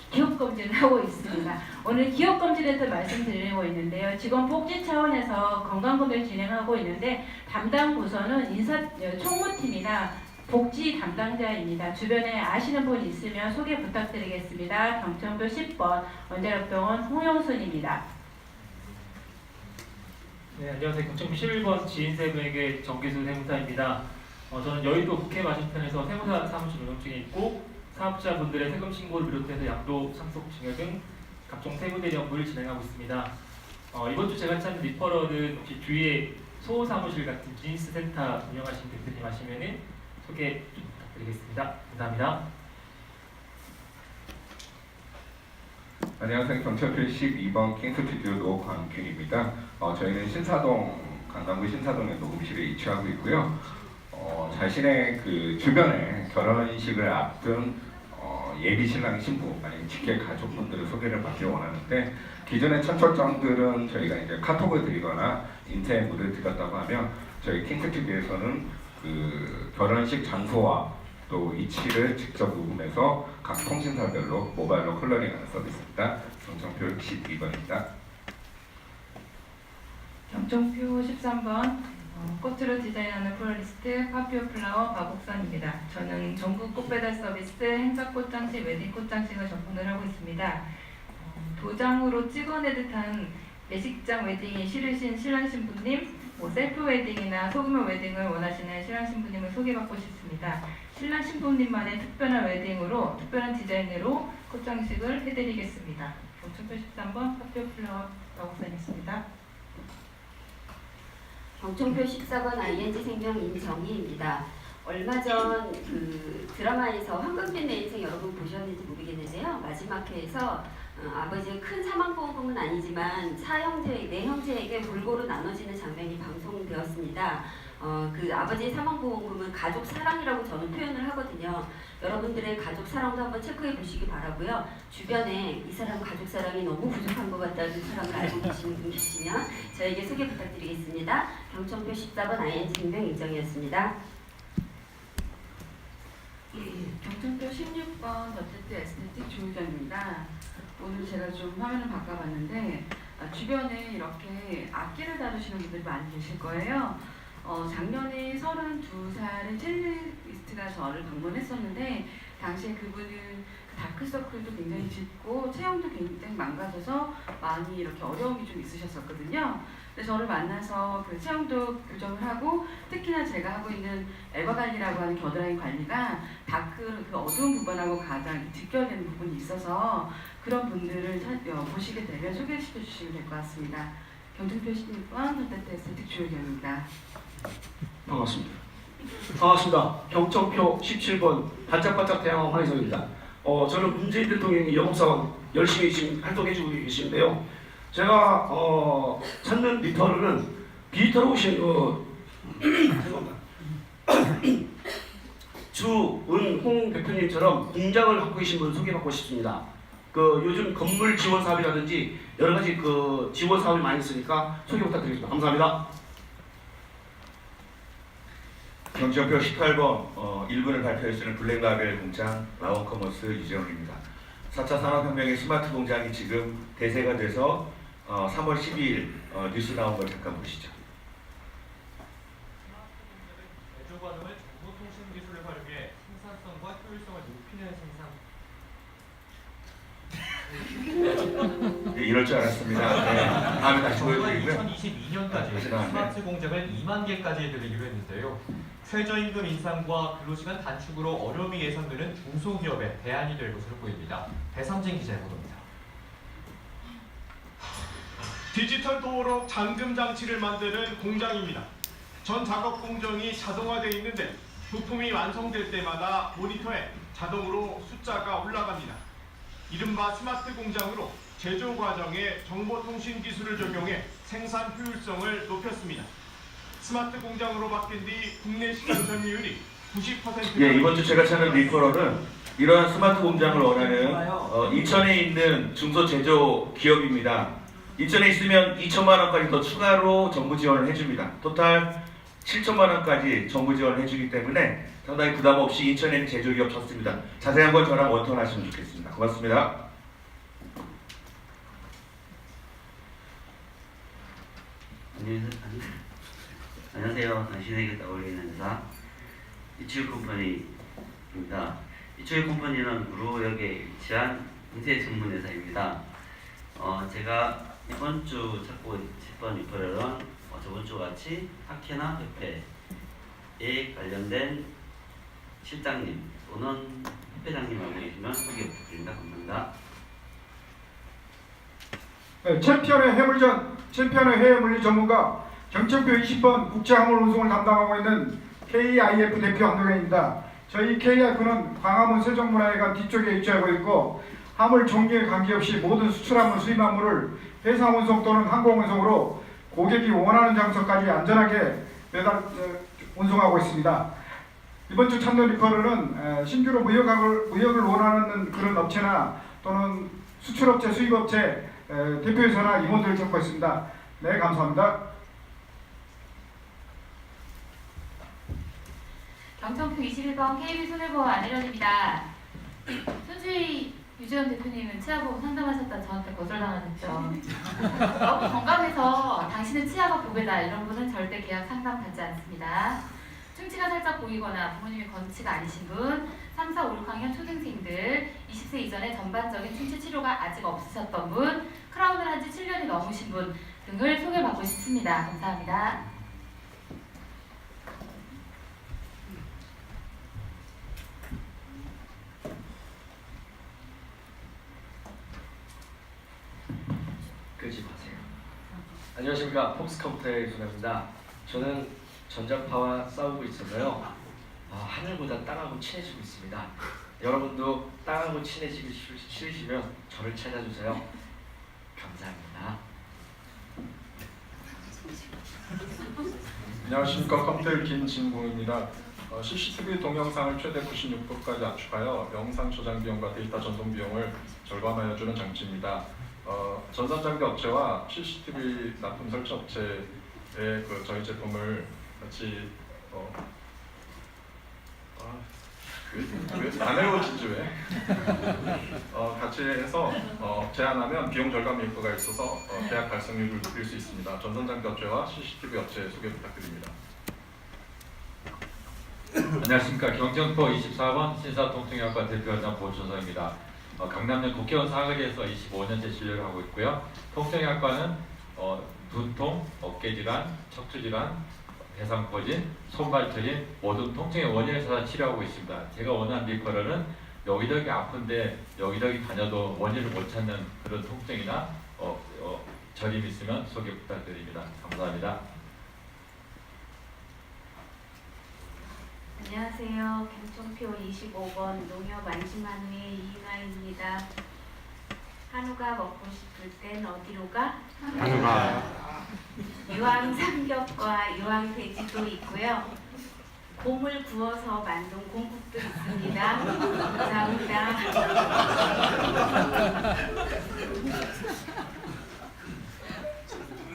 기업 검진을 하고 있습니다. 오늘 기업 검진에 대해서 말씀드리고 있는데요. 직원 복지 차원에서 건강검진을 진행하고 있는데 담당 부서는 총무팀이나 복지 담당자입니다. 주변에 아시는 분 있으면 소개 부탁드리겠습니다. 경천표 10번 원자력병원 홍영순입니다. 네, 안녕하세요. 경천표 11번 지인세무에게 정기수 세무사입니다. 저는 여의도 국회 맞은편에서 세무사 사무실 운영 중에 있고 사업자분들의 세금 신고를 비롯해서 양도 상속 증여 등 각종 세무대리 업무를 진행하고 있습니다. 이번 주 제가 찾는 리퍼럴은 혹시 주위에 소사무실 같은 비즈니스 센터 운영하시는 대표님 하시면은 소개 좀 부탁드리겠습니다. 감사합니다. 안녕하세요. 경천표 12번 킹스튜디오 노광균입니다. 저희는 신사동, 강남구 신사동에 녹음실에 위치하고 있고요. 자신의 그 주변에 결혼식을 앞둔 예비 신랑 신부 아니면 직계 가족분들을 소개를 받기 원하는데 기존의 천철장들은 저희가 이제 카톡을 드리거나 인터넷 무대를 드렸다고 하면 저희 킹스튜디오에서는 그 결혼식 장소와 또 위치를 직접 녹음해서 각 통신사별로 모바일로 컬러링하는 서비스입니다. 경천표 12번입니다. 경천표 13번 꽃으로 디자인하는 플로리스트 파피오 플라워 박옥선입니다. 저는 전국 꽃배달 서비스 행사 꽃장식, 웨딩 꽃장식을 전문을 하고 있습니다. 도장으로 찍어내 듯한 예식장 웨딩이 싫으신 신랑 신부님, 셀프 웨딩이나 소규모 웨딩을 원하시는 신랑 신부님을 소개받고 싶습니다. 신랑 신부님만의 특별한 웨딩으로 특별한 디자인으로 꽃장식을 해드리겠습니다. 경천표 13번 파피오 플라워 박옥선이었습니다. 경천표 14번 ING생명 임정희입니다. 얼마 전 그 드라마에서 황금빛 내 인생 여러분 보셨는지 모르겠는데요. 마지막 회에서 아버지의 큰 사망보험금은 아니지만 네 형제에게 골고루 나눠지는 장면이 방송되었습니다. 그 아버지의 사망보험금은 가족 사랑이라고 저는 표현을 하거든요. 여러분들의 가족 사랑도 한번 체크해 보시기 바라고요. 주변에 이 사람 가족 사랑이 너무 부족한 것 같다는 사람을 알고 계시는 분 계시면 저에게 소개 부탁드리겠습니다. 경천표 14번 ING생명 임정희였습니다. 경천표 16번 더테트 에스테틱 조유정입니다. 오늘 제가 좀 화면을 바꿔봤는데 주변에 이렇게 악기를 다루시는 분들이 많이 계실 거예요. 작년에 32살의 첼리스트가 저를 방문했었는데 당시에 그분은 다크서클도 굉장히 짙고 체형도 굉장히 망가져서 많이 이렇게 어려움이 좀 있으셨었거든요. 근데 저를 만나서 그 체형도 교정을 하고 특히나 제가 하고 있는 에버관리라고 하는 겨드랑이 관리가 다크 그 어두운 부분하고 가장 직결되는 부분이 있어서 그런 분들을 보시게 되면 소개시켜 주시면 될 것 같습니다. 경청표 16번 덧대트 에스테틱 조혜경입니다. 반갑습니다. 반갑습니다. 경청표 17번 반짝반짝 대항원 황희석입니다. 저는 문재인 대통령이 영업사원 열심히 지금 활동해주고 계시는데요. 제가 찾는 리퍼럴은 디지털 오신 주은홍 대표님처럼 공장을 갖고 계신 분 소개받고 싶습니다. 요즘 건물 지원 사업이라든지 여러 가지 지원 사업이 많이 있으니까 소개 부탁드리겠습니다. 감사합니다. 경청표 18번 1분을 발표해주는 블랙라벨 공장 라온커머스 유재원입니다. 4차 산업혁명의 스마트 공장이 지금 대세가 돼서 3월 12일 뉴스 나온 걸 잠깐 보시죠. 제조 과정을 정보통신 기술을 활용해 생산성과 효율성을 높이는 생산. 네, 이럴 줄 알았습니다. 네, 다음에 다시 보여드리고요. 2022년까지 스마트 공장을 2만 개까지 해드리기로 했는데요. 최저임금 인상과 근로시간 단축으로 어려움이 예상되는 중소기업의 대안이 될 것으로 보입니다. 배삼진 기자의 보도입니다. 디지털 도어록 잠금 장치를 만드는 공장입니다. 전 작업 공정이 자동화되어 있는데 부품이 완성될 때마다 모니터에 자동으로 숫자가 올라갑니다. 이른바 스마트 공장으로 제조 과정에 정보통신 기술을 적용해 생산 효율성을 높였습니다. 스마트 공장으로 바뀐 뒤 국내 시장 점유율이 90%. 예, 이번 주 제가 찾는 리퍼럴은 이러한 스마트 공장을 원하는 인천에 있는 중소제조 기업입니다. 인천에 있으면 2천만 원까지 더 추가로 정부 지원을 해줍니다. 토탈 7천만 원까지 정부 지원을 해주기 때문에 상당히 부담 없이 인천에 있는 제조기업 찾습니다. 자세한 건 저랑 원통하시면 좋겠습니다. 고맙습니다. 안녕하세요. 당신에게 떠올리는 회사 이츠유컴퍼니입니다. 이츠유컴퍼니는 구로역에 위치한 인쇄 전문 회사입니다. 제가 이번 주 찾고 싶은 리퍼럴은 저번 주 같이 학회나 협회에 관련된 실장님 또는 협회장님하고 계시면 소개 부탁드립니다. 감사합니다. 네, 챔피언의 해외 물리 전문가 경청표 20번 국제화물 운송을 담당하고 있는 KIF 대표 한동현입니다. 저희 KIF는 광화문 세종문화회관 뒤쪽에 위치하고 있고 화물 종류에 관계없이 모든 수출화물, 수입화물을 해상 운송 또는 항공 운송으로 고객이 원하는 장소까지 안전하게 운송하고 있습니다. 이번 주 찾는 리퍼럴은 신규로 무역을 원하는 그런 업체나 또는 수출업체, 수입업체 대표이사나 임원들을 찾고 있습니다. 네, 감사합니다. 경청표 21번 KB 손해보험 안혜련입니다. 손주희 유재원 대표님은 치아보험 상담하셨다 저한테 거절당하셨죠. 너무 건강해서 당신은 치아가 보배다 이런 분은 절대 계약 상담 받지 않습니다. 충치가 살짝 보이거나 부모님이 건치가 아니신 분, 3, 4, 5, 6학년 초등생들, 20세 이전에 전반적인 충치 치료가 아직 없으셨던 분, 크라운을 한 지 7년이 넘으신 분 등을 소개받고 싶습니다. 감사합니다. 끄지 마세요. 안녕하십니까. 폭스컴퓨터의 조나입니다. 저는 전자파와 싸우고 있어서요. 하늘보다 땅하고 친해지고 있습니다. 여러분도 땅하고 친해지기 싫으시면 저를 찾아주세요. 감사합니다. 안녕하십니까. 컴퓨터 김진봉입니다. CCTV 동영상을 최대 96%까지 압축하여 영상 저장 비용과 데이터 전송 비용을 절감하여주는 장치입니다. 전산장비 업체와 CCTV 납품 설치 업체의 저희 제품을 같이 안 외워지지 왜? 같이 해서 제안하면 비용 절감 효과가 있어서 계약 달성률을 높일 수 있습니다. 전산장비 업체와 CCTV 업체 소개 부탁드립니다. 안녕하십니까. 경정포 24번 신사통통의학과 대표원장 보천성입니다. 강남역 국회의원 사거리에서 25년째 진료를 하고 있고요. 통통의학과는 두통, 어깨질환, 척추질환, 대상포진, 손발터진 모든 통증의 원인을 찾아 치료하고 있습니다. 제가 원하는 리퍼럴은 여기저기 아픈데 여기저기 다녀도 원인을 못 찾는 그런 통증이나 저림 있으면 소개 부탁드립니다. 감사합니다. 안녕하세요. 경청표 25번 농협 안심한우의 이인화입니다. 한우가 먹고 싶을 땐 어디로 가? 한우가. 유황 삼겹과 유황 돼지도 있고요. 곰을 구워서 만든 곰국도 있습니다. 감사합니다.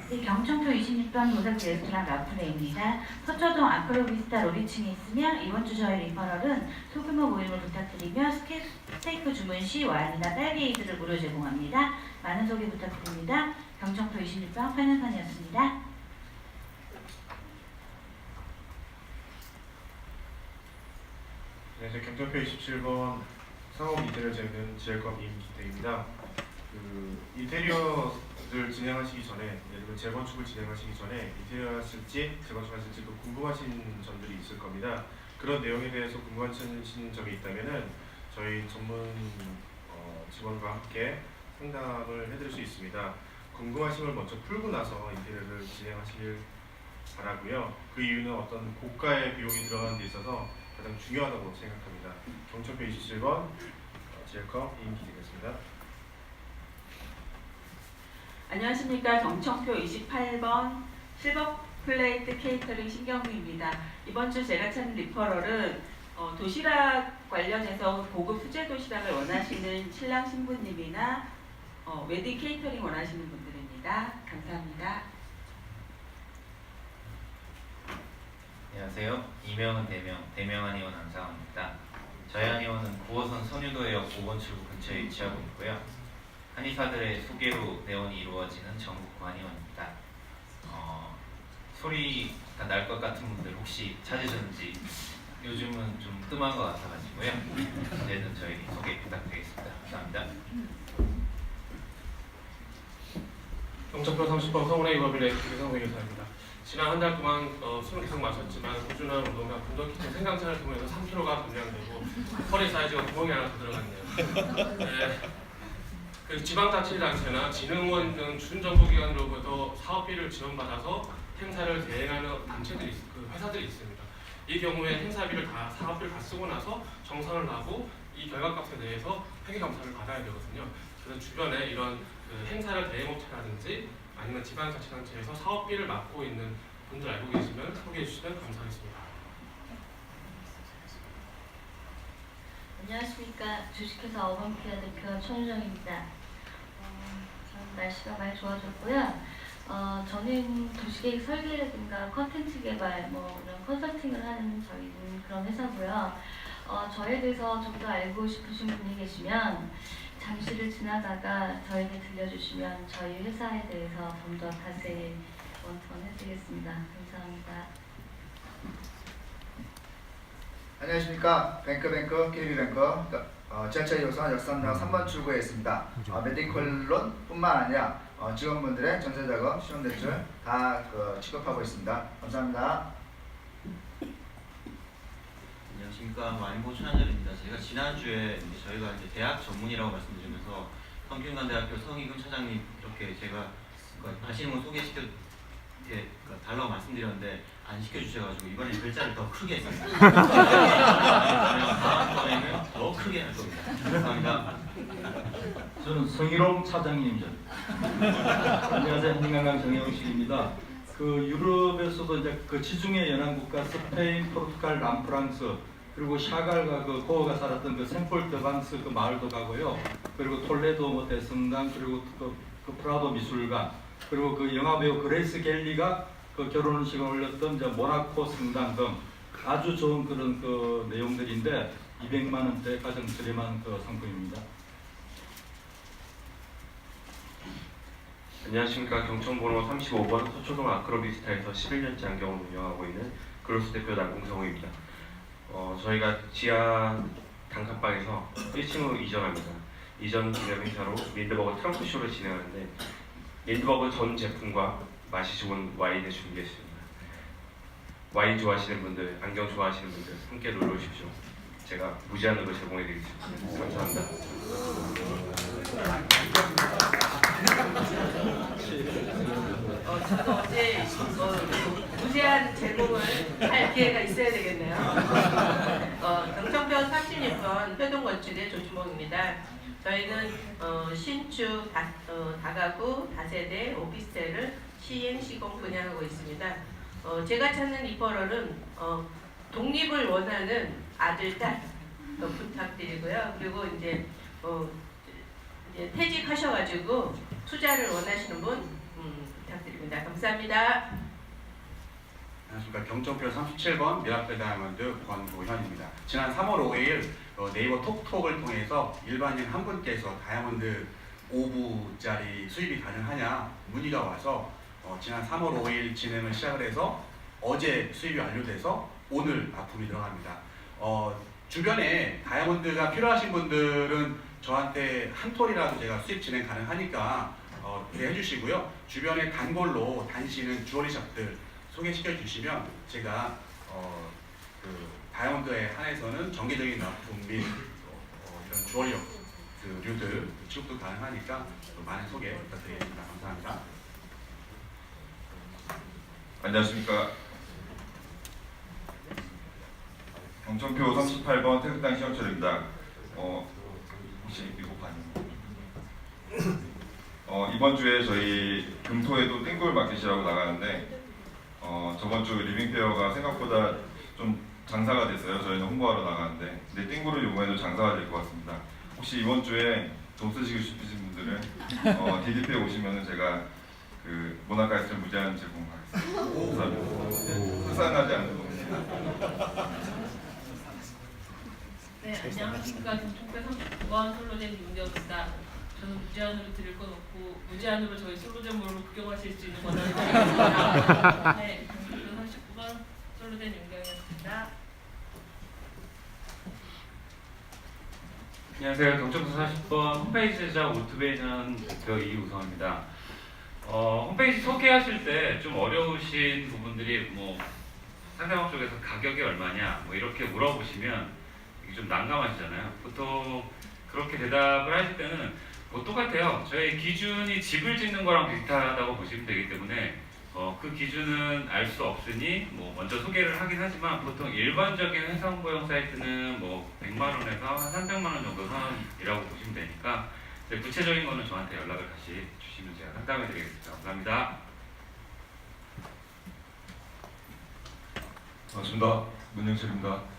네, 경청표 26번 모사지 레스토랑 라프레입니다. 서초동 아크로비스타 로비층에 있으며 이번 주 저희 리퍼럴은 소규모 모임을 부탁드리며 스테이크 주문 시 와인이나 딸기 에이드를 무료 제공합니다. 많은 소개 부탁드립니다. 경청표 26번 판현선이었습니다. 네, 저 경청표 27번 상업 인테리어 재는 지엘컵 임기태입니다. 인테리어를 진행하시기 전에, 그리고 재건축을 진행하시기 전에 인테리어 하실지 재건축 하실지 또 궁금하신 점들이 있을 겁니다. 그런 내용에 대해서 궁금하신 점이 있다면은 저희 전문 직원과 함께 상담을 해드릴 수 있습니다. 궁금하신 걸 먼저 풀고 나서 인테리어를 진행하시길 바라고요. 그 이유는 어떤 고가의 비용이 들어가는 데 있어서 가장 중요하다고 생각합니다. 경청표 27번 지엘컵 임기되겠습니다. 안녕하십니까. 경청표 28번 실버 플레이트 케이터링 신경미입니다. 이번 주 제가 찾은 리퍼럴은 도시락 관련해서 고급 수제 도시락을 원하시는 신랑 신부님이나 웨딩 케이터링 원하시는 분들입니다. 감사합니다. 안녕하세요. 이명은 대명 한의원 안상호입니다. 저희 한의원은 9호선 선유도역 5번 출구 근처에 위치하고 있고요. 한의사들의 소개로 내원이 이루어지는 전국 한의원입니다. 소리가 날 것 같은 분들 혹시 찾으셨는지 요즘은 좀 뜸한 것 같아가지고요. 언제든 저희 소개 부탁드리겠습니다. 감사합니다. 경청표 30번 서울의 이버빌의 김성호 교사입니다. 지난 한 달 동안 술을 계속 마셨지만 꾸준한 운동과 분도키트 생강차를 통해서 3kg가 감량되고 허리 사이즈가 구멍이 하나 더 들어갔네요. 네. 그 지방자치단체나 진흥원 등 준정부기관으로부터 사업비를 지원받아서 행사를 대행하는 단체들이 회사들이 있습니다. 이 경우에 행사비를 다 사업비를 다 쓰고 나서 정산을 하고 이 결과값에 대해서 회계감사를 받아야 되거든요. 그래서 주변에 이런 행사를 대행업체라든지 아니면 지방자치단체에서 사업비를 맡고 있는 분들 알고 계시면 소개해 주시면 감사하겠습니다. 안녕하십니까. 주식회사 어반피아 대표 최유정입니다. 날씨가 많이 좋아졌고요. 저는 도시계획 설계라든가 컨텐츠 개발 이런 컨설팅을 하는 저희는 그런 회사고요. 저에 대해서 좀 더 알고 싶으신 분이 계시면 잠시를 지나다가 저에게 들려주시면 저희 회사에 대해서 좀 더 자세히 원해드리겠습니다. 감사합니다. 안녕하십니까. 뱅크뱅크 KB뱅크 지하철 2호선 역삼역 3번 출구에 있습니다. 메디컬론 뿐만 아니라 직원분들의 전세작업, 신용대출 다 취급하고 있습니다. 감사합니다. 안녕하십니까. 와인보 최한열입니다. 제가 지난주에 저희가 이제 대학 전문이라고 말씀드리면서 성균관대학교 성희금 차장님 이렇게 제가 아시는 분 소개시켜 달라고 말씀드렸는데 안 시켜주셔가지고 이번에 글자를 더 크게 했습니다. 다음번에는 더 크게 할 겁니다. 감사합니다. 저는 성희롱 차장님입니다. 안녕하세요. 한인관광 정영식입니다. 유럽에서도 이제 지중해 연안국가 스페인, 포르투갈, 남프랑스 그리고 샤갈과 고어가 살았던 생폴드방스 마을도 가고요. 그리고 톨레도 대성당 그리고 프라도 미술관 그리고 영화배우 그레이스 갤리가 결혼식을 올렸던 모나코 성당 등 아주 좋은 그런 내용들인데 200만 원대 가장 저렴한 상품입니다. 안녕하십니까. 경청번호 35번 서초동 아크로비스타에서 11년째 안경을 운영하고 있는 그로스 대표 남궁성우입니다. 저희가 지하 단칸방에서 1층으로 이전합니다. 이전 기념 행사로 린드버거 트렁크쇼를 진행하는데 린드버거 전 제품과 맛이 좋은 와인을 준비했습니다. 와인 좋아하시는 분들, 안경 좋아하시는 분들 함께 놀러 오십시오. 제가 무제한으로 제공해드리겠습니다. 감사합니다. 저도 어제 무제한 제공을 할 기회가 있어야 되겠네요. 경청표 36번 효동건축의 조주몽입니다. 저희는 신축, 다가구, 다세대, 오피스텔을 시행, 시공 분양하고 있습니다. 제가 찾는 리퍼럴은 독립을 원하는 아들, 딸 부탁드리고요. 그리고 이제 퇴직하셔가지고 투자를 원하시는 분 부탁드립니다. 감사합니다. 안녕하십니까. 경청표 37번 미라클 다이아몬드 권도현입니다. 지난 3월 5일 네이버 톡톡을 통해서 일반인 한 분께서 다이아몬드 5부짜리 수입이 가능하냐 문의가 와서 지난 3월 5일 진행을 시작을 해서 어제 수입이 완료돼서 오늘 납품이 들어갑니다. 주변에 다이아몬드가 필요하신 분들은 저한테 한 톨이라도 제가 수입 진행 가능하니까 해주시고요. 주변에 단골로 다니시는 주얼리샵들 소개시켜 주시면 제가 다이아몬드에 한해서는 정기적인 납품 및 이런 주얼리류들 취급도 가능하니까 많은 소개 부탁드리겠습니다. 감사합니다. 안녕하십니까. 경청표 38번 태극당 시영철입니다. 혹시 이거 봤나요? 이번 주에 저희 금토에도 띵골 마켓이라고 나가는데 저번 주 리빙페어가 생각보다 좀 장사가 됐어요. 저희는 홍보하러 나가는데 근데 띵골을 이번에도 장사가 될 것 같습니다. 혹시 이번 주에 돈 쓰시고 싶으신 분들은 DDP에 오시면은 제가 그 모나카이스를 무제한 제공하겠습니다. 감사합니다. 수상하지 않는 겁니다. 네, 안녕하십니까. 경청표 39번 솔로젠 윤정입니다. 저는 무제한으로 드릴 건 없고 무제한으로 저희 솔로젠몰로 구경하실 수 있는 권한을 드리겠습니다. 네, 경청표 39번 솔로젠 윤경이었습니다. 안녕하세요. 경청표 40번 홈페이지 제작 오토베이션 대표 이우성입니다. 홈페이지 소개하실 때 좀 어려우신 부분들이 뭐 상대방 쪽에서 가격이 얼마냐 뭐 이렇게 물어보시면 이게 좀 난감하시잖아요. 보통 그렇게 대답을 하실 때는 뭐 똑같아요. 저희 기준이 집을 짓는 거랑 비슷하다고 보시면 되기 때문에 그 기준은 알 수 없으니 뭐 먼저 소개를 하긴 하지만 보통 일반적인 해상보형 사이트는 뭐 100만 원에서 한 300만 원 정도 선이라고 보시면 되니까 구체적인 거는 저한테 연락을 다시 주시면 제가 상담해 드리겠습니다. 감사합니다. 반갑습니다. 문영철입니다.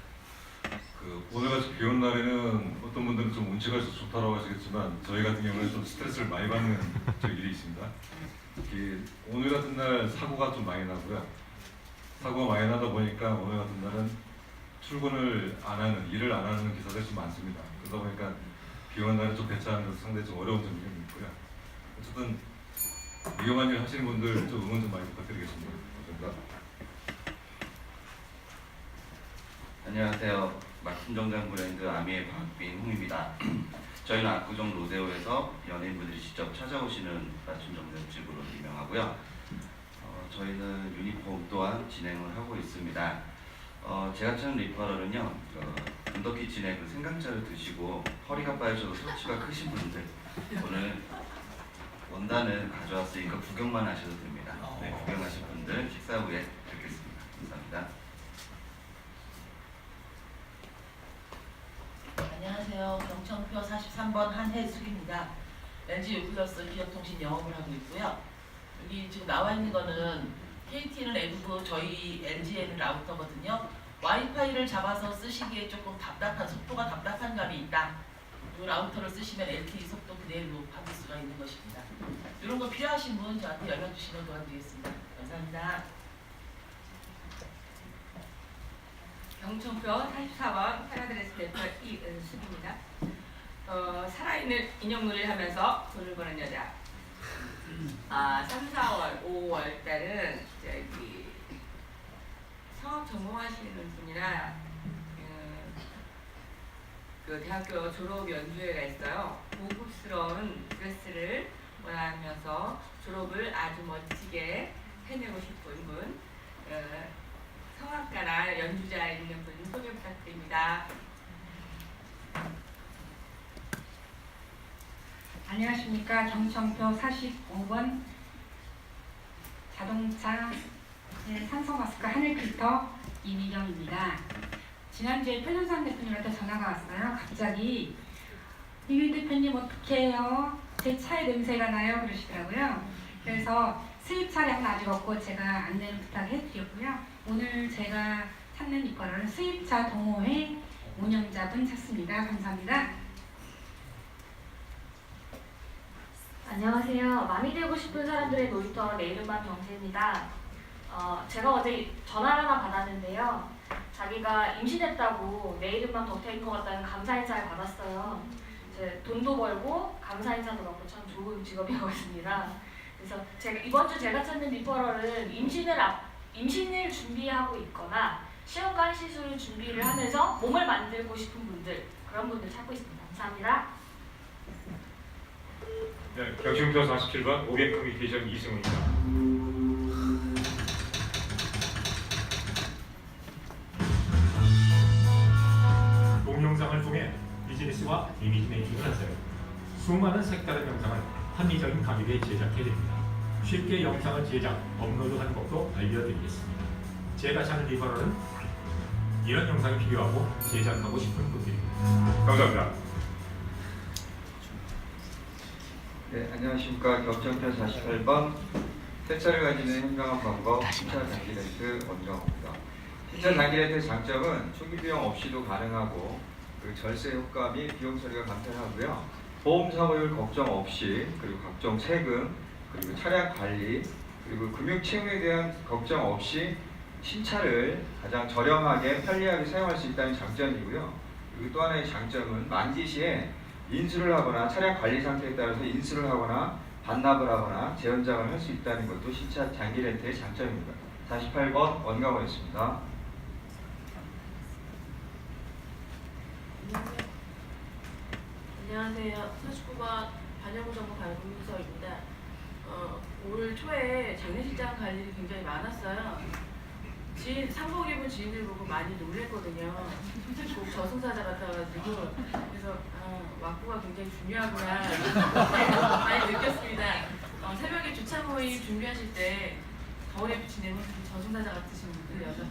오늘같이 비오는 날에는 어떤 분들은 좀 운치가 있어서 좋다고 하시겠지만 저희 같은 경우는 좀 스트레스를 많이 받는 일이 있습니다. 오늘 같은 날 사고가 좀 많이 나고요. 사고가 많이 나다 보니까 오늘 같은 날은 출근을 안 하는, 일을 안 하는 기사들이 좀 많습니다. 그러다 보니까 비 오는 날은 좀 배차하는 것도 상당히 좀 어려운 점이 좀 있고요. 어쨌든 위험한 일 하시는 분들 좀 응원 좀 많이 부탁드리겠습니다. 감사합니다. 안녕하세요. 맞춤 정장 브랜드 아미의 박빈 홍입니다. 저희는 압구정 로데오에서 연예인분들이 직접 찾아오시는 맞춤 정장집으로 유명하고요. 저희는 유니폼 또한 진행을 하고 있습니다. 제가 찾는 리퍼럴은요, 언더키친의 그 생강차를 드시고 허리가 빠지셔도 소치가 크신 분들 오늘 원단을 가져왔으니까 구경만 하셔도 됩니다. 네, 구경하신 분들 식사 후에 뵙겠습니다. 감사합니다. 안녕하세요. 경청표 43번 한혜숙입니다. LG U+, 기업통신 영업을 하고 있고요. 여기 지금 나와 있는 거는 KT는 F, 저희 LG에는 라우터거든요. 와이파이를 잡아서 쓰시기에 조금 속도가 답답한 감이 있다. 이 라우터를 쓰시면 LTE 속도 그대로 받을 수가 있는 것입니다. 이런 거 필요하신 분 저한테 연락 주시면 도와드리겠습니다. 감사합니다. 경청표 44번 파라드레스 대표 이은숙입니다. 살아있는 인형놀이를 하면서 돈을 버는 여자. 3, 4월, 5월 달은 저기 성악 전공하시는 분이라 그 대학교 졸업 연주회가 있어요. 고급스러운 드레스를 원하면서 졸업을 아주 멋지게 해내고 싶은 분, 성악가나 연주자 있는 분 소개 부탁드립니다. 안녕하십니까. 경청표 45번 자동차 산소 마스크 하늘 필터 이미경입니다. 지난주에 표준상 대표님한테 전화가 왔어요. 갑자기 이미 대표님 어떻게 해요? 제 차에 냄새가 나요 그러시더라고요. 그래서 수입 차량은 아직 없고 제가 안내를 부탁해드렸고요. 오늘 제가 찾는 이거는 수입차 동호회 운영자분 찾습니다. 감사합니다. 안녕하세요. 맘이 되고 싶은 사람들의 놀이터 내 이름만 경세입니다. 제가 어제 전화를 하나 받았는데요. 자기가 임신했다고 내 이름만 덕태인 것 같다는 감사 인사를 받았어요. 이제 돈도 벌고 감사 인사도 받고 참 좋은 직업이었습니다. 그래서 이번 주 제가 찾는 리퍼럴은 임신을 준비하고 있거나 시험관 시술을 준비를 하면서 몸을 만들고 싶은 분들, 그런 분들 찾고 있습니다. 감사합니다. 네, 경청표 47번 오백 커뮤니케이션 이승우입니다. 동영상을 통해 비즈니스와 이미지 메이킹을 하세요. 수많은 색다른 영상을 합리적인 가격에 제작해드립니다. 쉽게 영상을 제작, 업로드하는 법도 알려드리겠습니다. 제가 찾는 리퍼럴은 이런 영상이 필요하고 제작하고 싶은 분들입니다. 감사합니다. 네, 안녕하십니까. 경청편 48번 세차를 가지는 현명한 방법 신차 장기 렌트 원정입니다. 신차 장기 렌트의 장점은 초기 비용 없이도 가능하고 그리고 절세 효과 및 비용 처리가 간편하고요. 보험 사고율 걱정 없이 그리고 각종 세금 그리고 차량 관리 그리고 금융 채용에 대한 걱정 없이 신차를 가장 저렴하게 편리하게 사용할 수 있다는 장점이고요. 그리고 또 하나의 장점은 만기 시에 인수를 하거나 차량 관리 상태에 따라서 인수를 하거나 반납을 하거나 재연장을 할 수 있다는 것도 신차 장기 렌트의 장점입니다. 48번 원가원이었습니다. 안녕하세요. 49번 반영정보 발굴서입니다. 올 초에 장례식장 갈 일이 굉장히 많았어요. 상복 입은 지인들 보고 많이 놀랬거든요. 꼭 저승사자 같아가지고 그래서 왁구가 굉장히 중요하구나 많이 느꼈습니다. 새벽에 주차 모임 준비하실 때 거울에 비친 내 모습이 저승사자 같으신 분들이어서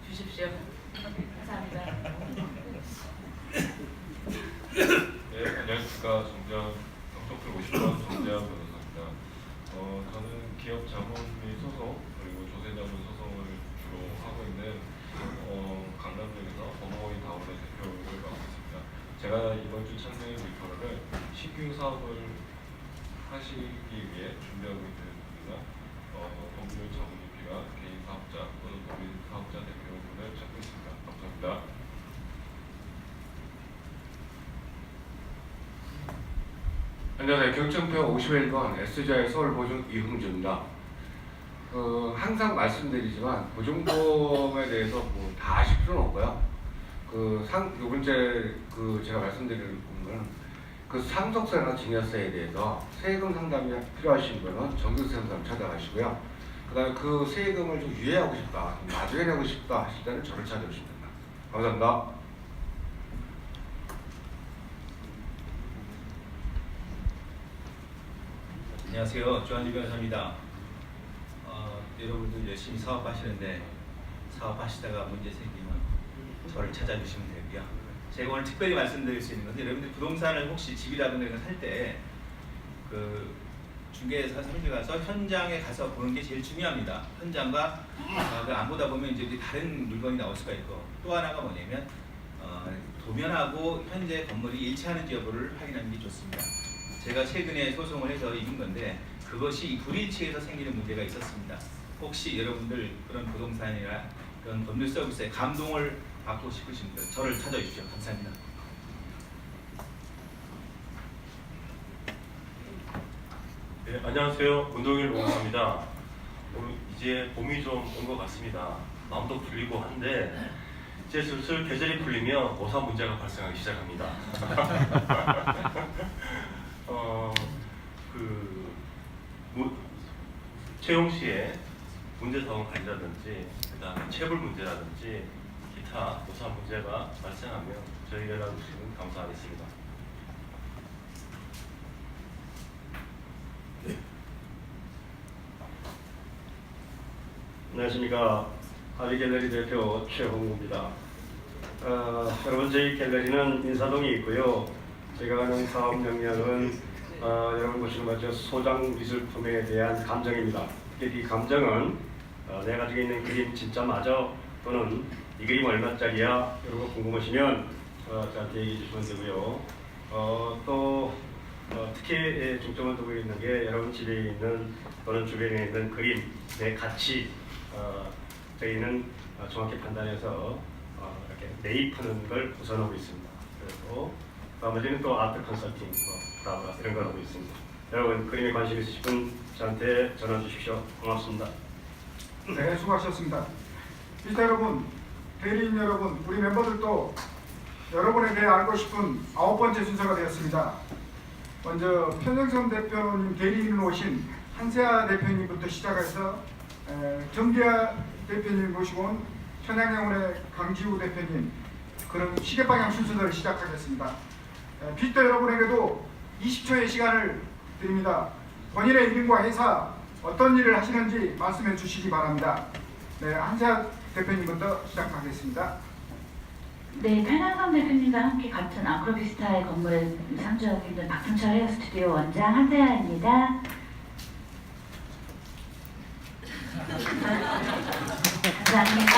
주십시오. 감사합니다. 네, 안녕하십니까. 경청표 50번 정재환 변호사입니다. 저는 기업 자본 및 소송 그리고 조세 자본 소송을 주로 하고 있는 강남역에서 범호의 다운의 대표를 맡고 있습니다. 제가 이번 주 찾는 리퍼럴을 신규 사업을 하시기 위해 준비하고 있는 분이나 법률 전문의가 개인 사업자 또는 법인 사업자 대표분을 찾고 있습니다. 감사합니다. 안녕하세요. 경청표 51번 S자의 서울보증 이흥주입니다. 항상 말씀드리지만 보증보험에 대해서 뭐 다 아실 필요는 없고요. 요번째 제가 말씀드리는 부분은 그 상속세나 증여세에 대해서 세금 상담이 필요하신 분은 정규세 상담 찾아가시고요. 그다음에 그 세금을 좀 유예하고 싶다, 좀 나중에 내고 싶다 하실 때는 저를 찾아오시면 됩니다. 감사합니다. 안녕하세요. 조한지 변호사입니다. 여러분들 열심히 사업하시는데 사업하시다가 문제 생기면 저를 찾아주시면 되고요. 제가 오늘 특별히 말씀드릴 수 있는 것은 여러분들 부동산을 혹시 집이라든가 이런 거 살 때 그 중개사 사무실 가서 현장에 가서 보는 게 제일 중요합니다. 현장과 안 보다 보면 이제 다른 물건이 나올 수가 있고 또 하나가 뭐냐면 도면하고 현재 건물이 일치하는지 여부를 확인하는 게 좋습니다. 제가 최근에 소송을 해서 이긴 건데 그것이 불일치해서 생기는 문제가 있었습니다. 혹시 여러분들 그런 부동산이나 그런 법률 서비스에 감동을 받고 싶으신 분들 저를 찾아주십시오. 감사합니다. 네, 안녕하세요. 운동일 공사입니다. 이제 봄이 좀 온 것 같습니다. 마음도 풀리고 한데 이제 슬슬 계절이 풀리면 오사 문제가 발생하기 시작합니다. 채용 시에 문제사원 관리라든지 그다음에 체불 문제라든지 기타 오사 문제가 발생하면 저희가 연락 주시면 감사하겠습니다. 안녕하십니까. 아비갤러리 대표 최홍구입니다. 여러분, 저희 갤러리는 인사동에 있고요. 제가 하는 사업 역량은 여러분 보시는 것처럼 소장 미술품에 대한 감정입니다. 이 감정은 내가 가지고 있는 그림 진짜 맞아? 또는 이 그림 얼마짜리야? 이런 거 궁금하시면 저한테 얘기해 주시면 되고요. 또 특히 중점을 두고 있는 게 여러분 집에 있는 또는 주변에 있는 그림의 가치, 저희는 정확히 판단해서 이렇게 매입하는 걸 우선하고 있습니다. 그리고 나머지는 또 아트 컨설팅, 브라브라 이런 걸 하고 있습니다. 여러분 그림에 관심 있으신 분 저한테 전화 주십시오. 고맙습니다. 네, 수고하셨습니다. 기자 여러분, 대리인 여러분, 우리 멤버들도 여러분에 대해 알고 싶은 9번째 순서가 되었습니다. 먼저 편정선 대표님 대리인으로 오신 한세아 대표님부터 시작해서 정기아 대표님 모시고 온 천양영원의 강지우 대표님, 그런 시계방향 순서대로 시작하겠습니다. 빅터 여러분에게도 20초의 시간을 드립니다. 본인의 이름과 회사, 어떤 일을 하시는지 말씀해 주시기 바랍니다. 네, 한세아 대표님부터 시작하겠습니다. 네, 편양선 대표님과 함께 같은 아크로비스타의 건물에 상주하고 있는 박승철 헤어 스튜디오 원장 한세아입니다. 감사합니다.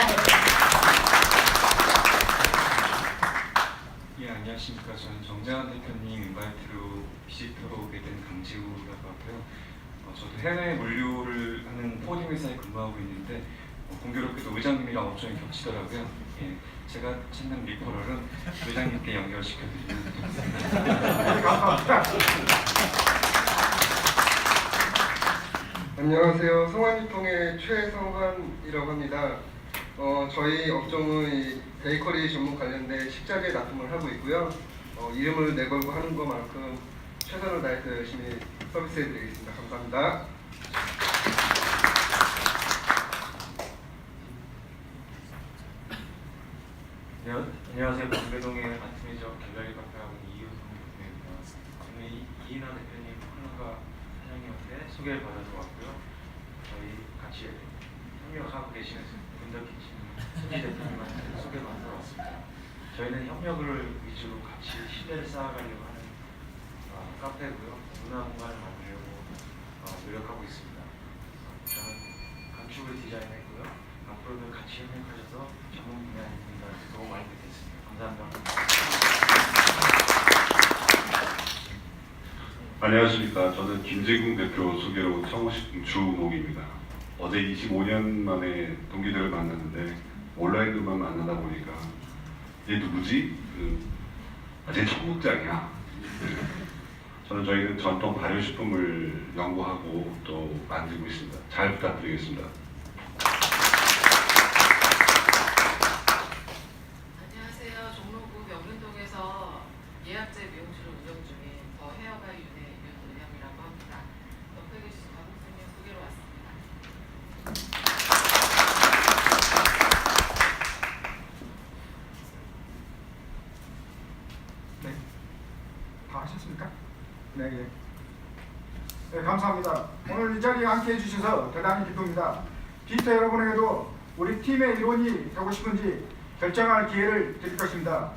예, 안녕하십니까. 저는 정재환 대표님 인바이트로 비지터로 오게 된 강지우라고 하고요. 저도 해외 물류를 하는 포딩 회사에 근무하고 있는데 공교롭게도 의장님이랑 업종이 겹치더라고요. 예, 제가 찾는 리퍼럴은 의장님께 연결시켜드리면 감사합니다. 안녕하세요. 성환유통의 최성환이라고 합니다. 저희 업종은 이 베이커리 전문 관련된 식자재 납품을 하고 있고요. 이름을 내걸고 하는 것만큼 최선을 다해서 열심히 서비스해드리겠습니다. 감사합니다. 안녕하세요. 방배동의 아트미저 갤러리 카페하고 이유성 대표입니다. 저는 이인하 대표님 콜라가 사장님한테 소개를 받아서 왔고요. 저희 같이 협력하고 계시는 분덕키친 손지 대표님한테 소개받아서 왔습니다. 저희는 협력을 위주로 같이 시대를 쌓아가려고 하는 카페고요. 문화 공간을 만들려고 노력하고 있습니다. 저는 건축을 디자인했고요. 앞으로도 같이 협력하셔서 전문 분야인분들한테 도움 많이 드리겠습니다. 감사합니다. 안녕하십니까. 저는 김재궁 대표 소개로 온 청호식 주목입니다. 어제 25년 만에 동기들을 만났는데 온라인으로만 만나다 보니까 얘 누구지? 쟤 청국장이야. 저는 저희는 전통 발효식품을 연구하고 또 만들고 있습니다. 잘 부탁드리겠습니다. 안녕하세요. 종로구 명륜동에서 예약제 미용실을 운영 중인 더 헤어바이 윤은영이라고 합니다. 옆에 계신 강국수님 소개로 왔습니다. 네, 다 하셨습니까? 네, 예. 네, 감사합니다. 오늘 이 자리에 함께 해주셔서 대단히 기쁩니다. 빅터 여러분에게도 우리 팀의 일원이 되고 싶은지 결정할 기회를 드릴 것입니다.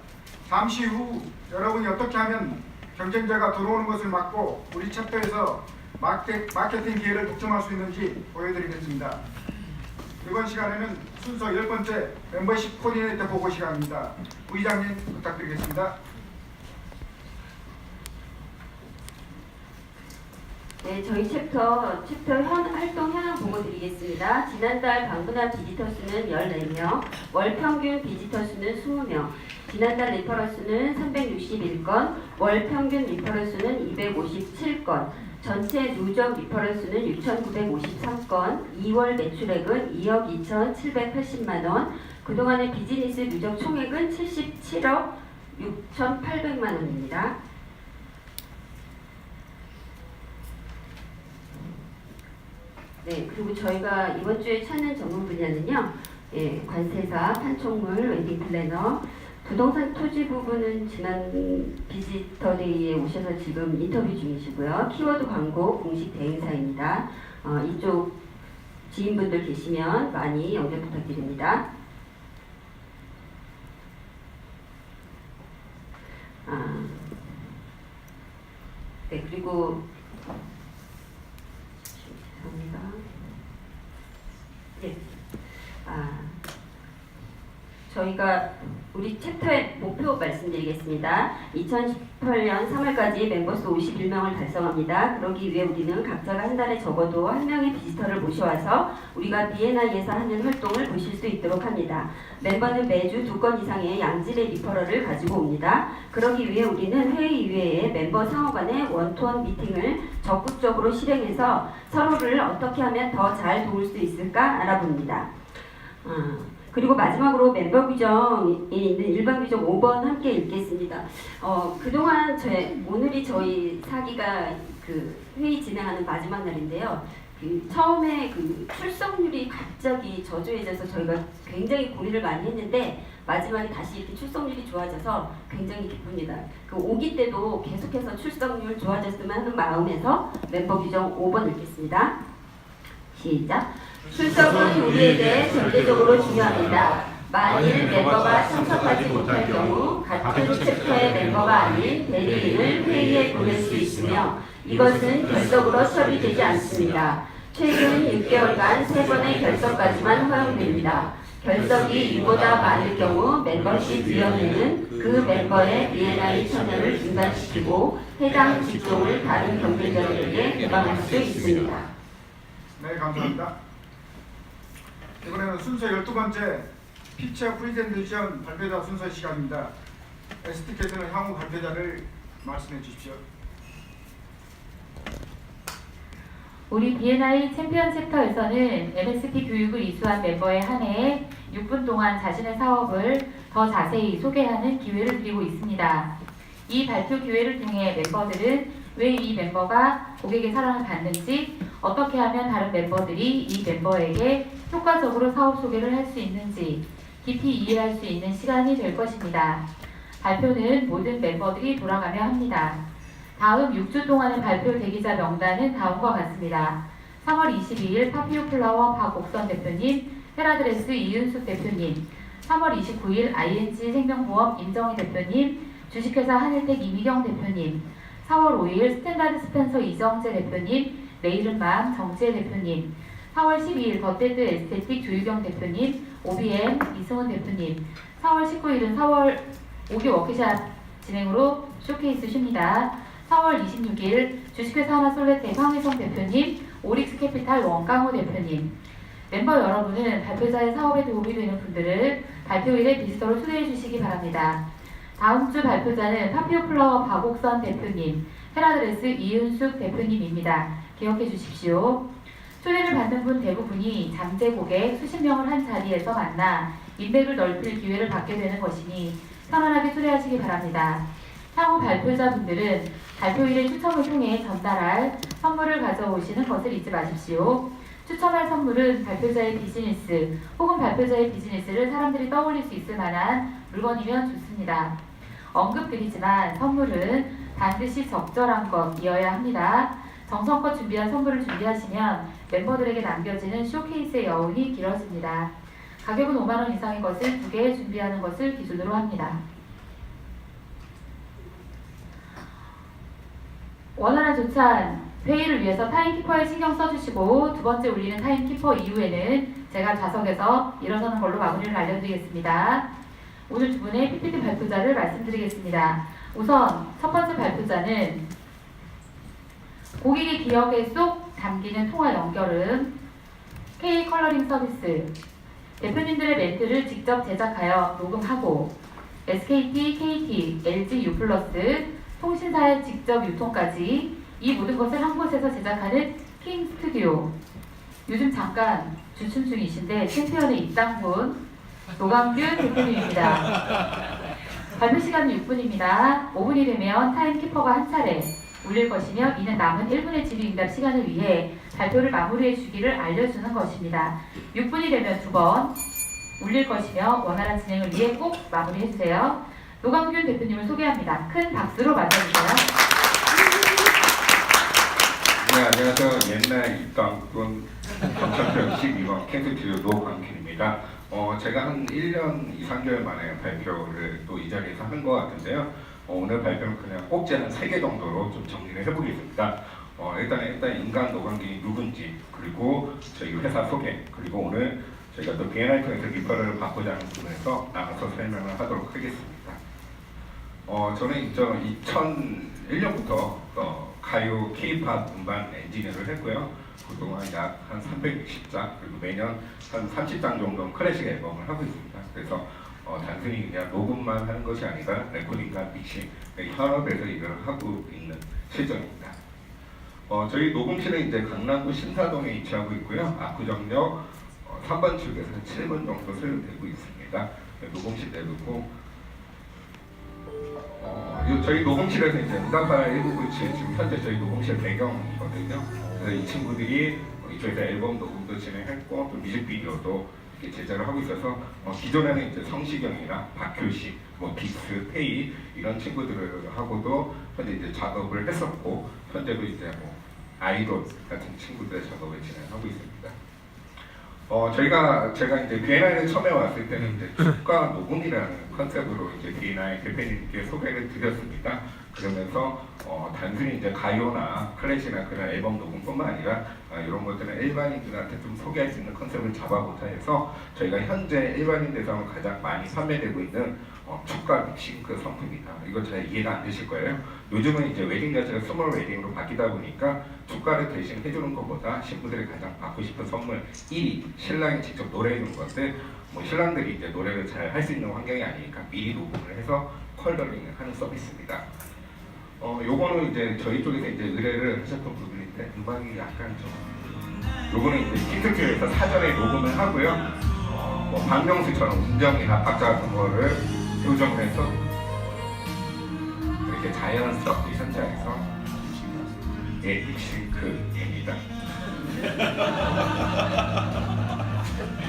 잠시 후 여러분이 어떻게 하면 경쟁자가 들어오는 것을 막고 우리 챕터에서 마케팅 기회를 독점할 수 있는지 보여드리겠습니다. 이번 시간에는 순서 10번째 멤버십 코디네이터 보고 시간입니다. 부의장님 부탁드리겠습니다. 네, 저희 챕터 활동 현황 보고 드리겠습니다. 지난달 방문한 비지터 수는 14명, 월 평균 비지터 수는 20명, 지난달 리퍼럴 수는 361건, 월 평균 리퍼럴 수는 257건, 전체 누적 리퍼럴 수는 6,953건, 2월 매출액은 2억 2,780만 원, 그동안의 비즈니스 누적 총액은 77억 6,800만 원입니다. 네, 그리고 저희가 이번 주에 찾는 전문 분야는요, 예, 관세사, 판촉물, 웨딩 플래너, 부동산 토지 부분은 지난 비지터데이에 오셔서 지금 인터뷰 중이시고요. 키워드 광고 공식 대행사입니다. 이쪽 지인분들 계시면 많이 연결 부탁드립니다. 네, 그리고 죄송합니다. 네. 저희가 우리 챕터의 목표 말씀드리겠습니다. 2018년 3월까지 멤버수 51명을 달성합니다. 그러기 위해 우리는 각자가 한 달에 적어도 한 명의 비지터를 모셔와서 우리가 B&I에서 하는 활동을 보실 수 있도록 합니다. 멤버는 매주 2건 이상의 양질의 리퍼럴을 가지고 옵니다. 그러기 위해 우리는 회의 이외에 멤버 상호 간의 원투원 미팅을 적극적으로 실행해서 서로를 어떻게 하면 더 잘 도울 수 있을까 알아봅니다. 그리고 마지막으로 멤버 규정이 있는 일반 규정 5번 함께 읽겠습니다. 그동안 오늘이 저희 사기가 그 회의 진행하는 마지막 날인데요. 처음에 출석률이 갑자기 저조해져서 저희가 굉장히 고민을 많이 했는데 마지막에 다시 이렇게 출석률이 좋아져서 굉장히 기쁩니다. 5기 때도 계속해서 출석률 좋아졌으면 하는 마음에서 멤버 규정 5번 읽겠습니다. 시작. 출석은 우리에게 절대적으로 중요합니다. 만일 멤버가 참석하지 못할 경우 같은 챕터의 멤버가 아닌 대리인을 회의에 보낼 수 있으며 이것은 결석으로 처리되지 않습니다. 최근 6개월간 3번의 결석까지만 허용됩니다. 결석이 이보다 많을 경우 멤버십 위원회는 그 멤버의 B&I 참여를 중단시키고 해당 직종을 다른 경쟁자들에게 개방할 수 있습니다. 네, 감사합니다. 이번에는 순서 12번째 피처 프리젠테이션 발표자 순서 시간입니다. ST께서는 향후 발표자를 말씀해 주십시오. 우리 B&I 챔피언 챕터에서는 MSP 교육을 이수한 멤버에 한해 6분 동안 자신의 사업을 더 자세히 소개하는 기회를 드리고 있습니다. 이 발표 기회를 통해 멤버들은 왜 이 멤버가 고객의 사랑을 받는지, 어떻게 하면 다른 멤버들이 이 멤버에게 효과적으로 사업 소개를 할 수 있는지 깊이 이해할 수 있는 시간이 될 것입니다. 발표는 모든 멤버들이 돌아가며 합니다. 다음 6주 동안의 발표 대기자 명단은 다음과 같습니다. 3월 22일 파피오플라워 박옥선 대표님, 헤라드레스 이윤숙 대표님, 3월 29일 ING 생명보험 임정희 대표님, 주식회사 한일텍 이미경 대표님, 4월 5일 스탠다드 스펜서 이정재 대표님, 내일은맘 정지혜 대표님, 4월 12일 더테드 에스테틱 조유경 대표님, OBM 이승훈 대표님, 4월 19일은 5기 워크샵 진행으로 쇼케이스 쉽니다. 4월 26일 주식회사 하나솔레텍 황혜성 대표님, 오릭스 캐피탈 원강호 대표님. 멤버 여러분은 발표자의 사업에 도움이 되는 분들을 발표일에 비지터로 초대해 주시기 바랍니다. 다음 주 발표자는 파피오플라워 박옥선 대표님, 헤라드레스 이윤숙 대표님입니다. 기억해 주십시오. 초대를 받는 분 대부분이 잠재 고객 수십 명을 한 자리에서 만나 인맥을 넓힐 기회를 받게 되는 것이니 편안하게 초대하시기 바랍니다. 향후 발표자분들은 발표일의 추첨을 통해 전달할 선물을 가져오시는 것을 잊지 마십시오. 추첨할 선물은 발표자의 비즈니스 혹은 발표자의 비즈니스를 사람들이 떠올릴 수 있을 만한 물건이면 좋습니다. 언급드리지만 선물은 반드시 적절한 것이어야 합니다. 정성껏 준비한 선물을 준비하시면 멤버들에게 남겨지는 쇼케이스의 여운이 길어집니다. 가격은 5만 원 이상의 것을 2개 준비하는 것을 기준으로 합니다. 원활한 조찬, 회의를 위해서 타임키퍼에 신경 써주시고 두 번째 울리는 타임키퍼 이후에는 제가 좌석에서 일어서는 걸로 마무리를 알려드리겠습니다. 오늘 두 분의 PPT 발표자를 말씀드리겠습니다. 우선 첫 번째 발표자는 고객의 기억에 쏙 담기는 통화 연결음 K 컬러링 서비스. 대표님들의 멘트를 직접 제작하여 녹음하고 SKT, KT, LG U+, 통신사의 직접 유통까지 이 모든 것을 한 곳에서 제작하는 킹 스튜디오. 요즘 잠깐 주춤 중이신데 챔피언의 입당분 노광균 대표님입니다. 발표 시간은 6분입니다. 5분이 되면 타임키퍼가 한 차례 울릴 것이며 이는 남은 1분의 질의응답 시간을 위해 발표를 마무리해 주기를 알려주는 것입니다. 6분이 되면 2번 울릴 것이며 원활한 진행을 위해 꼭 마무리해 주세요. 노광균 대표님을 소개합니다. 큰 박수로 맞아주세요. 네, 안녕하세요. 옛날 입당꾼 경찰청 12번 캔스튜디오 노광길입니다. 제가 한 1년 2, 3개월 만에 발표를 또 이 자리에서 한 것 같은데요. 오늘 발표는 그냥 꼭지 한 3개 정도로 좀 정리를 해보겠습니다. 일단 인간 노광길이 누군지, 그리고 저희 회사 소개, 그리고 오늘 저희가 또 B&I 통해서 리퍼를 받고자 하는 부분에서 나눠서 설명을 하도록 하겠습니다. 저는 2001년부터 가요 K-팝 음반 엔지니어를 했고요. 그동안 약 한 360장, 그리고 매년 한 30장 정도 클래식 앨범을 하고 있습니다. 그래서 단순히 그냥 녹음만 하는 것이 아니라 레코딩과 믹싱, 현업에서 일을 하고 있는 실정입니다. 저희 녹음실은 이제 강남구 신사동에 위치하고 있고요. 압구정역 3번 출구에서 7분 정도 소요되고 있습니다. 녹음실 내놓고 저희 녹음실에서 이제 응답하라 199 지금 현재 저희 녹음실 배경이거든요. 그래서 이 친구들이 이쪽에서 앨범 녹음도 진행했고 또 뮤직비디오도 이렇게 제작을 하고 있어서 기존에는 이제 성시경이나 박효식, 빅스, 페이 이런 친구들하고도 현재 이제 작업을 했었고 현재도 이제 아이돌 같은 친구들의 작업을 진행하고 있습니다. 제가 이제 B&I를 처음에 왔을 때는 이제 축가 녹음이라는 컨셉으로 이제 B&I 대표님께 소개를 드렸습니다. 그러면서 단순히 이제 가요나 클래식이나 그런 앨범 녹음뿐만 아니라 이런 것들은 일반인들한테 좀 소개할 수 있는 컨셉을 잡아보자 해서 저희가 현재 일반인들에서 가장 많이 판매되고 있는 축가 믹싱크 상품입니다. 이거 잘 이해가 안 되실 거예요. 요즘은 이제 웨딩 자체가 스몰 웨딩으로 바뀌다 보니까 축가를 대신 해주는 것보다 신부들이 가장 받고 싶은 선물 1위, 신랑이 직접 노래해주는 건데 신랑들이 이제 노래를 잘 할 수 있는 환경이 아니니까 미리 녹음을 해서 컬러링을 하는 서비스입니다. 요거는 이제 저희 쪽에서 이제 의뢰를 하셨던 부분인데 음악이 약간 요거는 이제 틱톡에서 사전에 녹음을 하고요. 박명수처럼 음정이나 박자 같은 거를 조정을 해서 이렇게 자연스럽게 현장에서 믹싱크입니다.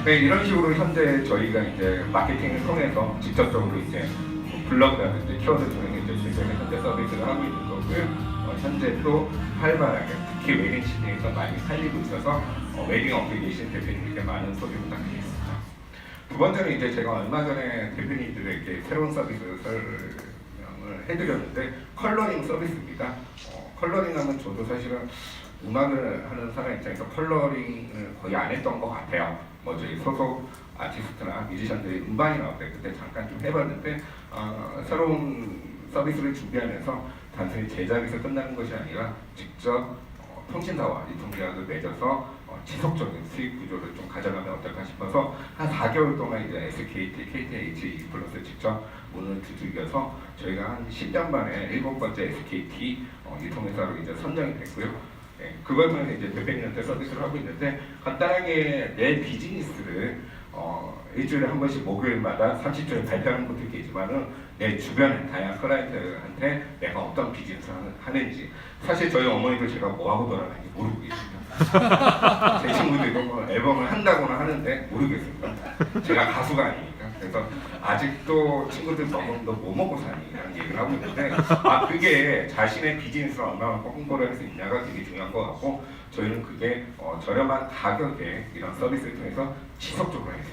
네, 이런 식으로 현재 저희가 이제 마케팅을 통해서 직접적으로 이제 블로그라든지 키워드 통해서 이제 실제로 현재 서비스를 하고 있는 거고요. 현재 또 활발하게 특히 웨딩 시대에서 많이 살리고 있어서 웨딩 업계에 계신 대표님께 많은 소개 부탁드리겠습니다. 두 번째는 이제 제가 얼마 전에 대표님들에게 새로운 서비스 설명을 해드렸는데 컬러링 서비스입니다. 컬러링하면 저도 사실은 음악을 하는 사람 입장에서 컬러링을 거의 안 했던 것 같아요. 저희 소속 아티스트나 뮤지션들이 음반이 나올 때 그때 잠깐 좀 해봤는데 새로운 서비스를 준비하면서 단순히 제작에서 끝나는 것이 아니라 직접 통신사와 유통계약을 맺어서 지속적인 수익 구조를 좀 가져가면 어떨까 싶어서 한 4개월 동안 이제 SKT, KTH 플러스 직접 문을 두들겨서 저희가 한 10년 만에 7번째 SKT 유통회사로 이제 선정이 됐고요. 네, 그걸 통해서 이제 대표님한테 서비스를 하고 있는데 간단하게 내 비즈니스를 일주일에 한 번씩 목요일마다 30초에 발표하는 것도 있겠지만은 내 주변에 다양한 클라이언트한테 내가 어떤 비즈니스를 하는지 사실 저희 어머니도 제가 뭐하고 돌아가는지 모르고 계십니다. 제 친구들도 앨범을 한다고는 하는데 모르겠습니다. 제가 가수가 아니니까. 그래서 아직도 친구들 너 뭐 먹고 사니? 라는 얘기를 하고 있는데 그게 자신의 비즈니스를 얼마나 홍보를 할 수 있냐가 되게 중요한 것 같고 저희는 그게 저렴한 가격에 이런 서비스를 통해서 지속적으로 할 수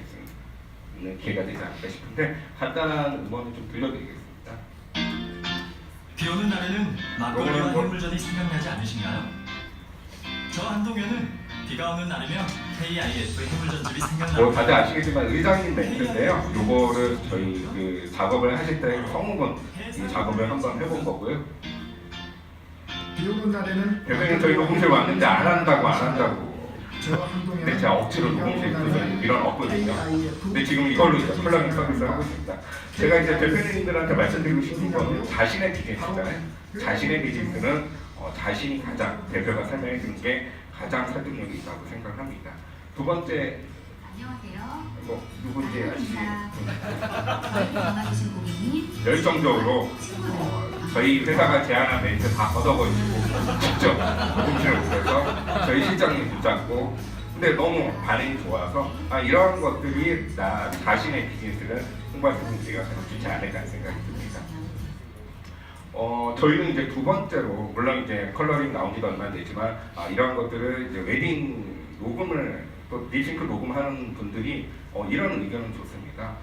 있는 기회가 되지 않을까 싶은데 간단한 음원을 좀 들려드리겠습니다. 비 오는 날에는 막걸리와 해물전이 생각나지 않으신가요? 저 한동현은 비가 오는 날이면 KIF 해물전집이 생각나요. 다들 아시겠지만 의장님 멘트인데요. 요거를 저희 그 작업을 하실 때 성우분 이 작업을 한번 해본 거고요. 비 오는 날에는 대표님 저희 녹음실 왔는데 안 한다고 근데 제가 억지로 녹음실 밀어넣었거든요. 근데 지금 이걸로 이제 컬러링 서비스를 하고 있습니다. 제가 이제 대표님들한테 말씀드리고 싶은 건 자신의 비즈니스잖아요. 자신의 비즈니스는 자신이 가장 대표가 설명해 주는 게 가장 설득력이 있다고 생각합니다. 두 번째 누군지 아시죠? 열정적으로 저희 회사가 제안한 멘트 다 걷어버리고 직접 녹음실을 오셔서 저희 실장님 붙잡고 근데 너무 반응이 좋아서 이런 것들이 나 자신의 비즈니스를 홍보할 수 있는 기회가 가장 좋지 않을까 생각이 듭니다. 저희는 이제 두 번째로 물론 이제 컬러링 나온 지도 얼마 안 됐지만 이런 것들을 이제 웨딩 녹음을 또 립싱크 녹음하는 분들이 이런 의견은 좋습니다.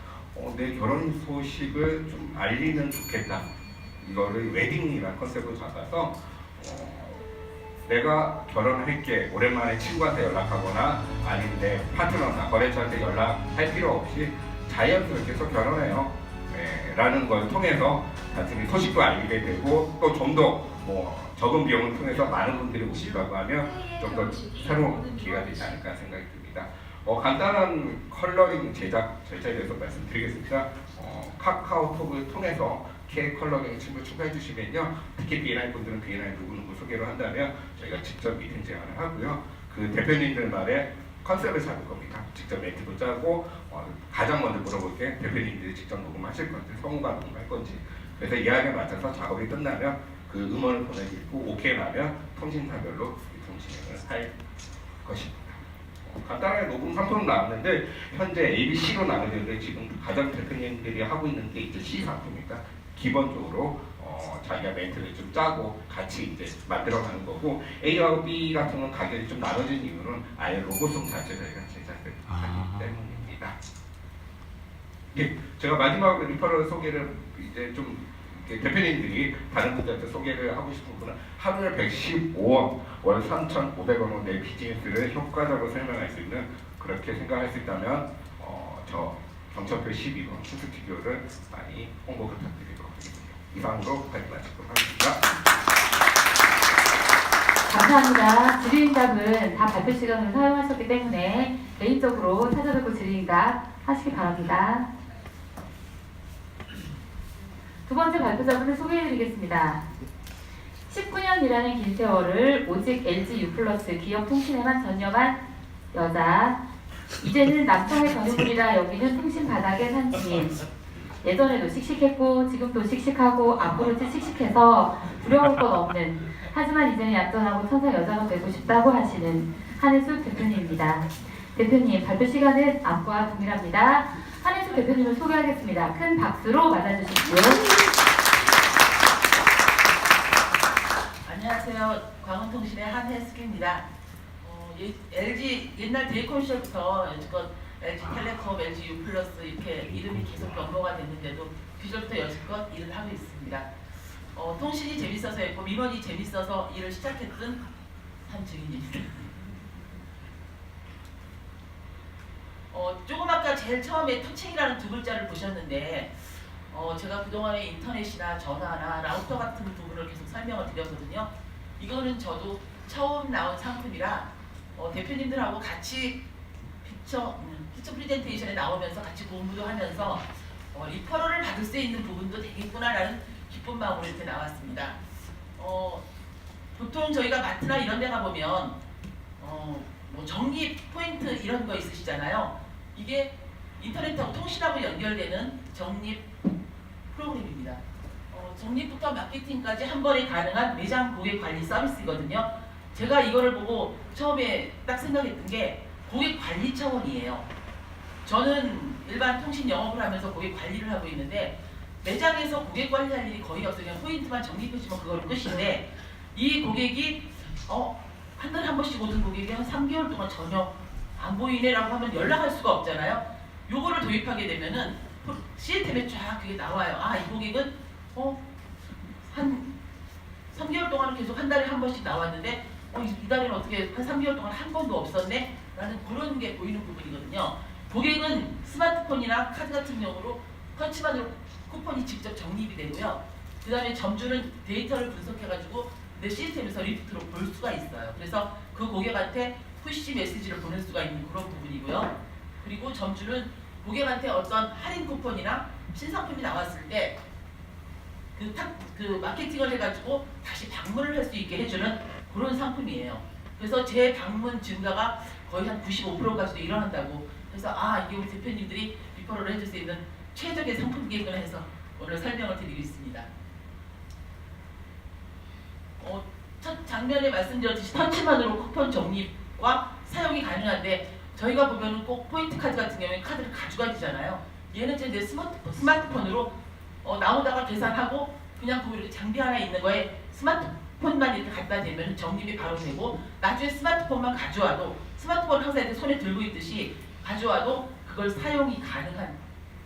내 결혼 소식을 좀 알리면 좋겠다. 이거를 웨딩이라는 컨셉으로 잡아서 내가 결혼할게 오랜만에 친구한테 연락하거나 아니면 내 파트너나 거래처한테 연락할 필요 없이 자연스럽게 해서 결혼해요 라는 걸 통해서 단순히 소식도 알리게 되고 또 좀 더 적은 비용을 통해서 많은 분들이 오시라고 하면 좀 더 새로운 기회가 되지 않을까 생각이 듭니다. 간단한 컬러링 제작 절차에 대해서 말씀드리겠습니다. 카카오톡을 통해서 K 컬러링 친구 추가해 주시면요. 특히 B&I 분들은 B&I 누구누구 소개로 한다면 저희가 직접 미팅 제안을 하고요. 그 대표님들 말에 컨셉을 잡을 겁니다. 직접 멘트도 짜고 가장 먼저 물어볼 게 대표님들이 직접 녹음하실 건지 성우가 녹음할 건지 그래서 이야기에 맞춰서 작업이 끝나면 그 음원을 보내드리고 오케이 나면 통신사별로 유통 진행을 할 것입니다. 간단하게 녹음 상품은 나왔는데 현재 ABC로 나누는데 지금 가장 대표님들이 하고 있는 게 이제 C 상품입니다. 기본적으로 자기가 멘트를 좀 짜고 같이 이제 만들어가는 거고 A하고 B 같은 건 가격이 좀 나눠진 이유는 아예 로고송 자체를 제작을 하기 때문입니다. 예, 제가 마지막으로 리퍼럴 소개를 이제 좀 대표님들이 다른 분들한테 소개를 하고 싶은 분은 하루에 115원, 월 3,500원으로 내 비즈니스를 효과적으로 설명할 수 있는 그렇게 생각할 수 있다면 저 경천표 12번 스튜디오를 많이 홍보 부탁드리도록 하겠습니다. 이상으로 발표 마치도록 하겠습니다. 감사합니다. 질의응답은 다 발표 시간으로 사용하셨기 때문에 개인적으로 찾아뵙고 질의응답 하시기 바랍니다. 두 번째 발표자분을 소개해드리겠습니다. 19년 일하는 긴 세월을 오직 LG U+ 기업 통신에만 전념한 여자, 이제는 남성의 전유물이라 여기는 통신 바닥에 산 증인. 예전에도 씩씩했고 지금도 씩씩하고 앞으로도 씩씩해서 두려울 것 없는 하지만 이제는 얌전하고 천사 여자가 되고 싶다고 하시는 한혜숙 대표님입니다. 대표님 발표 시간은 앞과 동일합니다. 한혜숙 대표님을 소개하겠습니다. 큰 박수로 맞아주십시오. 안녕하세요. 광운통신의 한혜숙입니다. LG 옛날 데이콘 시절부터 여지껏 LG텔레콤, LG U+ 이렇게 이름이 계속 변모가 됐는데도 그 시절부터 여지껏 일을 하고 있습니다. 통신이 재밌어서 했고 민원이 재밌어서 일을 시작했던 한 증인입니다. 조금 아까 제일 처음에 터칭이라는 두 글자를 보셨는데 제가 그동안에 인터넷이나 전화나 라우터 같은 부분을 계속 설명을 드렸거든요. 이거는 저도 처음 나온 상품이라 대표님들하고 같이 피처 프레젠테이션에 나오면서 같이 공부도 하면서 리퍼럴을 받을 수 있는 부분도 되겠구나라는 기쁜 마음으로 이렇게 나왔습니다. 보통 저희가 마트나 이런 데 가보면 뭐 적립 포인트 이런 거 있으시잖아요. 이게 인터넷하고 통신하고 연결되는 적립 프로그램입니다. 적립부터 마케팅까지 한 번에 가능한 매장 고객 관리 서비스거든요. 제가 이거를 보고 처음에 딱 생각했던 게 고객 관리 차원이에요. 저는 일반 통신 영업을 하면서 고객 관리를 하고 있는데 매장에서 고객 관리할 일이 거의 없어요. 그냥 포인트만 적립해주면 그걸로 끝인데 이 고객이 한 달에 한 번씩 오는 고객이 한 3개월 동안 전혀 안 보이네라고 하면 연락할 수가 없잖아요. 요거를 도입하게 되면은 시스템에 쫙 그게 나와요. 이 고객은 한 3개월 동안 계속 한 달에 한 번씩 나왔는데 이 달에는 어떻게 한 3개월 동안 한 번도 없었네? 라는 그런 게 보이는 부분이거든요. 고객은 스마트폰이나 카드 같은 경우로 터치만으로 쿠폰이 직접 적립이 되고요. 그 다음에 점주는 데이터를 분석해가지고 내 시스템에서 리프트로 볼 수가 있어요. 그래서 그 고객한테 푸시 메시지를 보낼 수가 있는 그런 부분이고요. 그리고 점주는 고객한테 어떤 할인 쿠폰이나 신상품이 나왔을 때 그 마케팅을 해가지고 다시 방문을 할 수 있게 해주는 그런 상품이에요. 그래서 제 방문 증가가 거의 한 95%까지도 일어난다고. 그래서 이게 우리 대표님들이 리퍼럴을 해줄 수 있는 최적의 상품이겠구나 해서 오늘 설명을 드리고 있습니다. 첫 장면에 말씀드렸듯이 터치만으로 쿠폰 적립과 사용이 가능한데 저희가 보면은 꼭 포인트 카드 같은 경우에 카드를 가져가지잖아요. 얘는 이제 내 스마트폰으로 나오다가 계산하고 그냥 그 이렇게 장비 하나 있는 거에 스마트폰만 이렇게 갖다 대면 적립이 바로 되고 나중에 스마트폰만 가져와도 스마트폰 항상 이렇게 손에 들고 있듯이 가져와도 그걸 사용이 가능한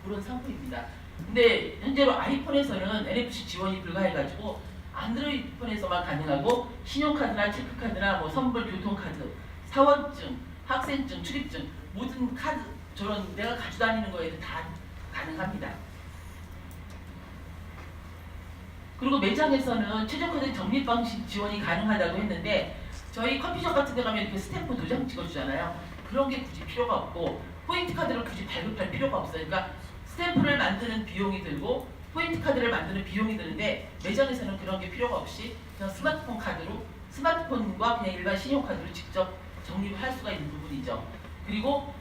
그런 상품입니다. 근데 현재로 아이폰에서는 NFC 지원이 불가해가지고 안드로이드폰에서만 가능하고 신용카드나 체크카드나 뭐 선불 교통카드, 사원증, 학생증, 출입증 모든 카드 저런 내가 가지고 다니는 거에는 다 가능합니다. 그리고 매장에서는 최저카드 적립 방식 지원이 가능하다고 했는데 저희 커피숍 같은 데 가면 이렇게 스탬프 도장 찍어주잖아요. 그런 게 굳이 필요가 없고 포인트 카드를 굳이 발급할 필요가 없어요. 그러니까 스탬프를 만드는 비용이 들고 포인트 카드를 만드는 비용이 드는데 매장에서는 그런 게 필요가 없이 그냥 스마트폰 카드로 스마트폰과 그냥 일반 신용카드로 직접 적립을 할 수가 있는 부분이죠. 그리고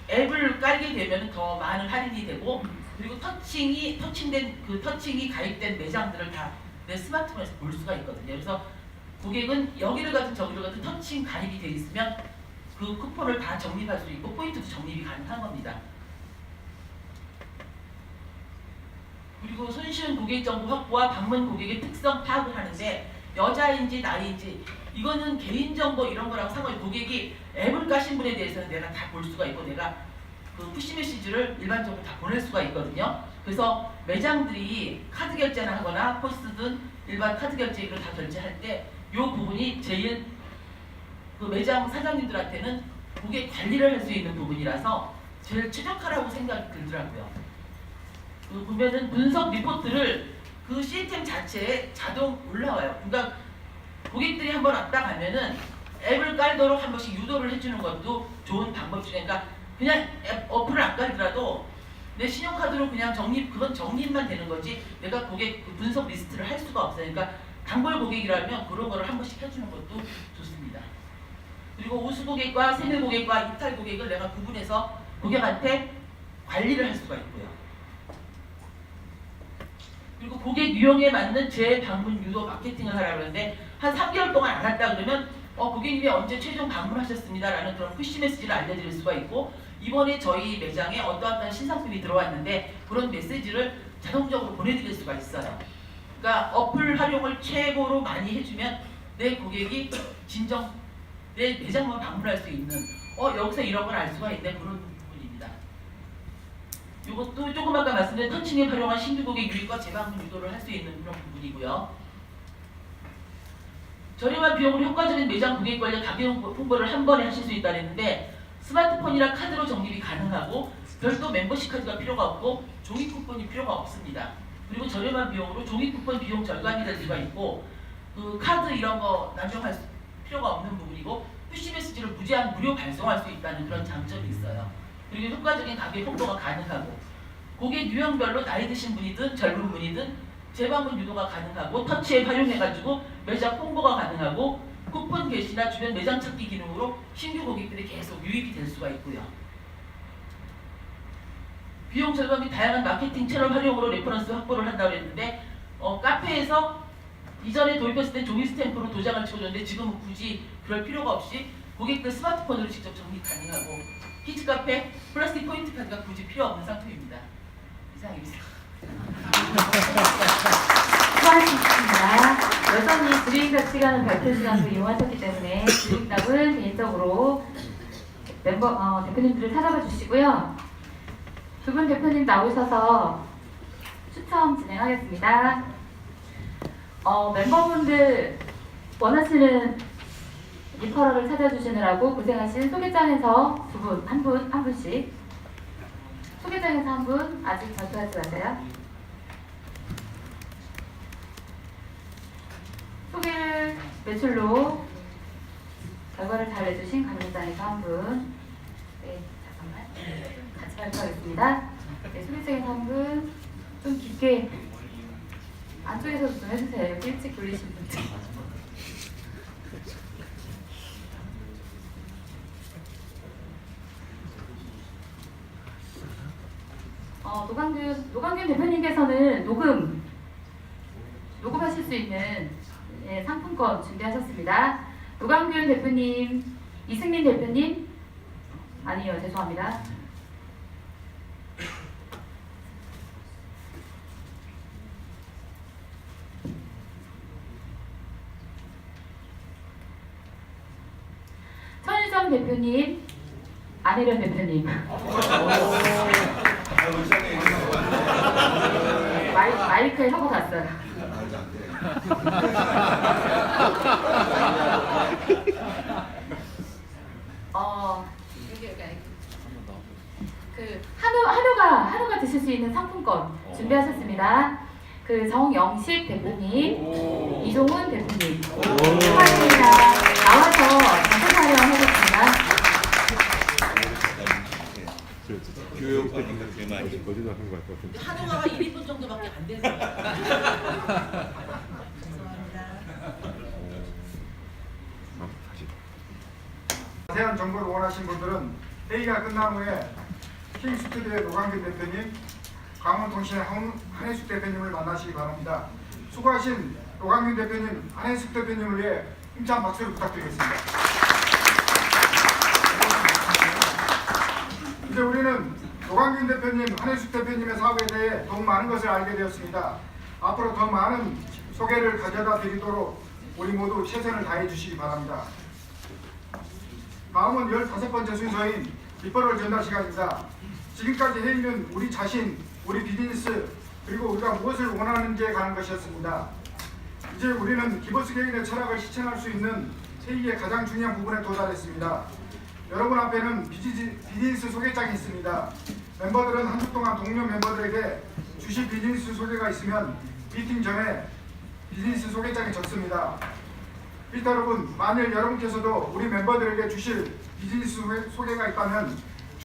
앱을 깔게 되면 더 많은 할인이 되고 그리고 터칭이 가입된 매장들을 다 내 스마트폰에서 볼 수가 있거든요. 그래서 고객은 여기를 가든 저기를 가든 터칭 가입이 돼 있으면 그 쿠폰을 다 적립할 수 있고 포인트도 적립이 가능한 겁니다. 그리고 손쉬운 고객 정보 확보와 방문 고객의 특성 파악을 하는데 여자인지 나이인지 이거는 개인정보 이런 거랑 상관없이 고객이 앱을 까신 분에 대해서는 내가 다 볼 수가 있고 내가 그 푸시 메시지를 일반적으로 다 보낼 수가 있거든요. 그래서 매장들이 카드 결제나 하거나 포스든 일반 카드 결제를 다 결제할 때 이 부분이 제일 그 매장 사장님들한테는 고객 관리를 할 수 있는 부분이라서 제일 최적화라고 생각이 들더라고요. 그 보면은 분석 리포트를 그 시스템 자체에 자동 올라와요. 그러니까 고객들이 한번 왔다 가면은 앱을 깔도록 한 번씩 유도를 해주는 것도 좋은 방법 중에 그냥 앱 어플을 안 깔더라도 내 신용카드로 그냥 그건 적립만 되는 거지 내가 고객 그 분석 리스트를 할 수가 없어요. 그러니까 단골 고객이라면 그런 거를 한 번씩 해주는 것도 좋습니다. 그리고 우수 고객과 생일 고객과 이탈 고객을 내가 구분해서 고객한테 관리를 할 수가 있고요. 그리고 고객 유형에 맞는 재방문 유도 마케팅을 하라고 하는데 한 3개월 동안 안 했다 그러면 고객님이 언제 최종 방문하셨습니다 라는 그런 푸시 메시지를 알려드릴 수가 있고 이번에 저희 매장에 어떠한 신상품이 들어왔는데 그런 메시지를 자동적으로 보내드릴 수가 있어요. 그러니까 어플 활용을 최고로 많이 해주면 내 고객이 진정 내 매장만 방문할 수 있는 여기서 이런 걸 알 수가 있는 그런 부분입니다. 이것도 조금 아까 말씀드린 터칭에 활용한 신규 고객 유입과 재방문 유도를 할 수 있는 그런 부분이고요. 저렴한 비용으로 효과적인 매장 고객 관련 가격 홍보를 한 번에 하실 수 있다고 했는데 스마트폰이나 카드로 적립이 가능하고 별도 멤버십 카드가 필요가 없고 종이 쿠폰이 필요가 없습니다. 그리고 저렴한 비용으로 종이 쿠폰 비용 절감이 될 수가 있고 그 카드 이런 거 나중할 필요가 없는 부분이고 푸시 메시지를 무제한 무료 발송할 수 있다는 그런 장점이 있어요. 그리고 효과적인 가격 홍보가 가능하고 고객 유형별로 나이 드신 분이든 젊은 분이든 재방문 유도가 가능하고 터치앱 활용해가지고 매장 홍보가 가능하고 쿠폰 게시나 주변 매장 찾기 기능으로 신규 고객들이 계속 유입이 될 수가 있고요. 비용 절감 및 다양한 마케팅 채널 활용으로 레퍼런스 확보를 한다고 했는데 카페에서 이전에 도입했을 때 종이 스탬프로 도장을 찍어줬는데 지금은 굳이 그럴 필요가 없이 고객들 스마트폰으로 직접 적립 가능하고 키즈카페 플라스틱 포인트 카드가 굳이 필요 없는 상품입니다. 이상입니다. 수고하셨습니다. 여전히 드링크 시간을 발표 시간도 이용하셨기 때문에 드링크답은 개인적으로 대표님들을 찾아봐 주시고요. 두 분 대표님 나오셔서 추첨 진행하겠습니다. 멤버분들 원하시는 리퍼럴을 찾아주시느라고 고생하신 소개장에서 두 분, 한 분씩 소개장에서 한 분 아직 발표하지 마세요. 소개를 매출로 결과를 잘 내주신 관계자에서 한 분. 네, 잠깐만. 같이 발표하겠습니다. 네, 소개장에서 한 분. 좀 깊게 안쪽에서도 좀 해주세요. 여기 일찍 돌리신 분들. 노광균 대표님께서는 녹음하실 수 있는 상품권 준비하셨습니다. 노광균 대표님, 이승민 대표님, 아니요, 죄송합니다. 대표님, 안혜련 대표님. 마이크에 하고 갔어요. 한우가 드실 수 있는 상품권 준비하셨습니다. 그 정영식 대표님, 이종훈 대표님, 축하드립니다. 나와서 장소 촬영하겠습니다. 교육하니까 그게 많이 거짓말 하는 것 같아요. 한우가 1인분 정도밖에 안 되는 거예요. 자세한 정보를 원하신 분들은 회의가 끝난 후에 킹스튜디오의 노광균 대표님, 강원통신의 한혜숙 대표님을 만나시기 바랍니다. 수고하신 노광균 대표님, 한혜숙 대표님을 위해 힘찬 박수를 부탁드리겠습니다. 이제 우리는 노광균 대표님, 한혜숙 대표님의 사업에 대해 더욱 많은 것을 알게 되었습니다. 앞으로 더 많은 소개를 가져다 드리도록 우리 모두 최선을 다해 주시기 바랍니다. 다음은 15번째 순서인 리퍼럴 전달 시간입니다. 지금까지 회의는 우리 자신, 우리 비즈니스, 그리고 우리가 무엇을 원하는지에 관한 것이었습니다. 이제 우리는 기버스 개인의 철학을 실천할 수 있는 회의의 가장 중요한 부분에 도달했습니다. 여러분 앞에는 비즈니스 소개장이 있습니다. 멤버들은 한 주 동안 동료 멤버들에게 주실 비즈니스 소개가 있으면 미팅 전에 비즈니스 소개장에 적습니다. 일단 여러분, 만일 여러분께서도 우리 멤버들에게 주실 비즈니스 소개가 있다면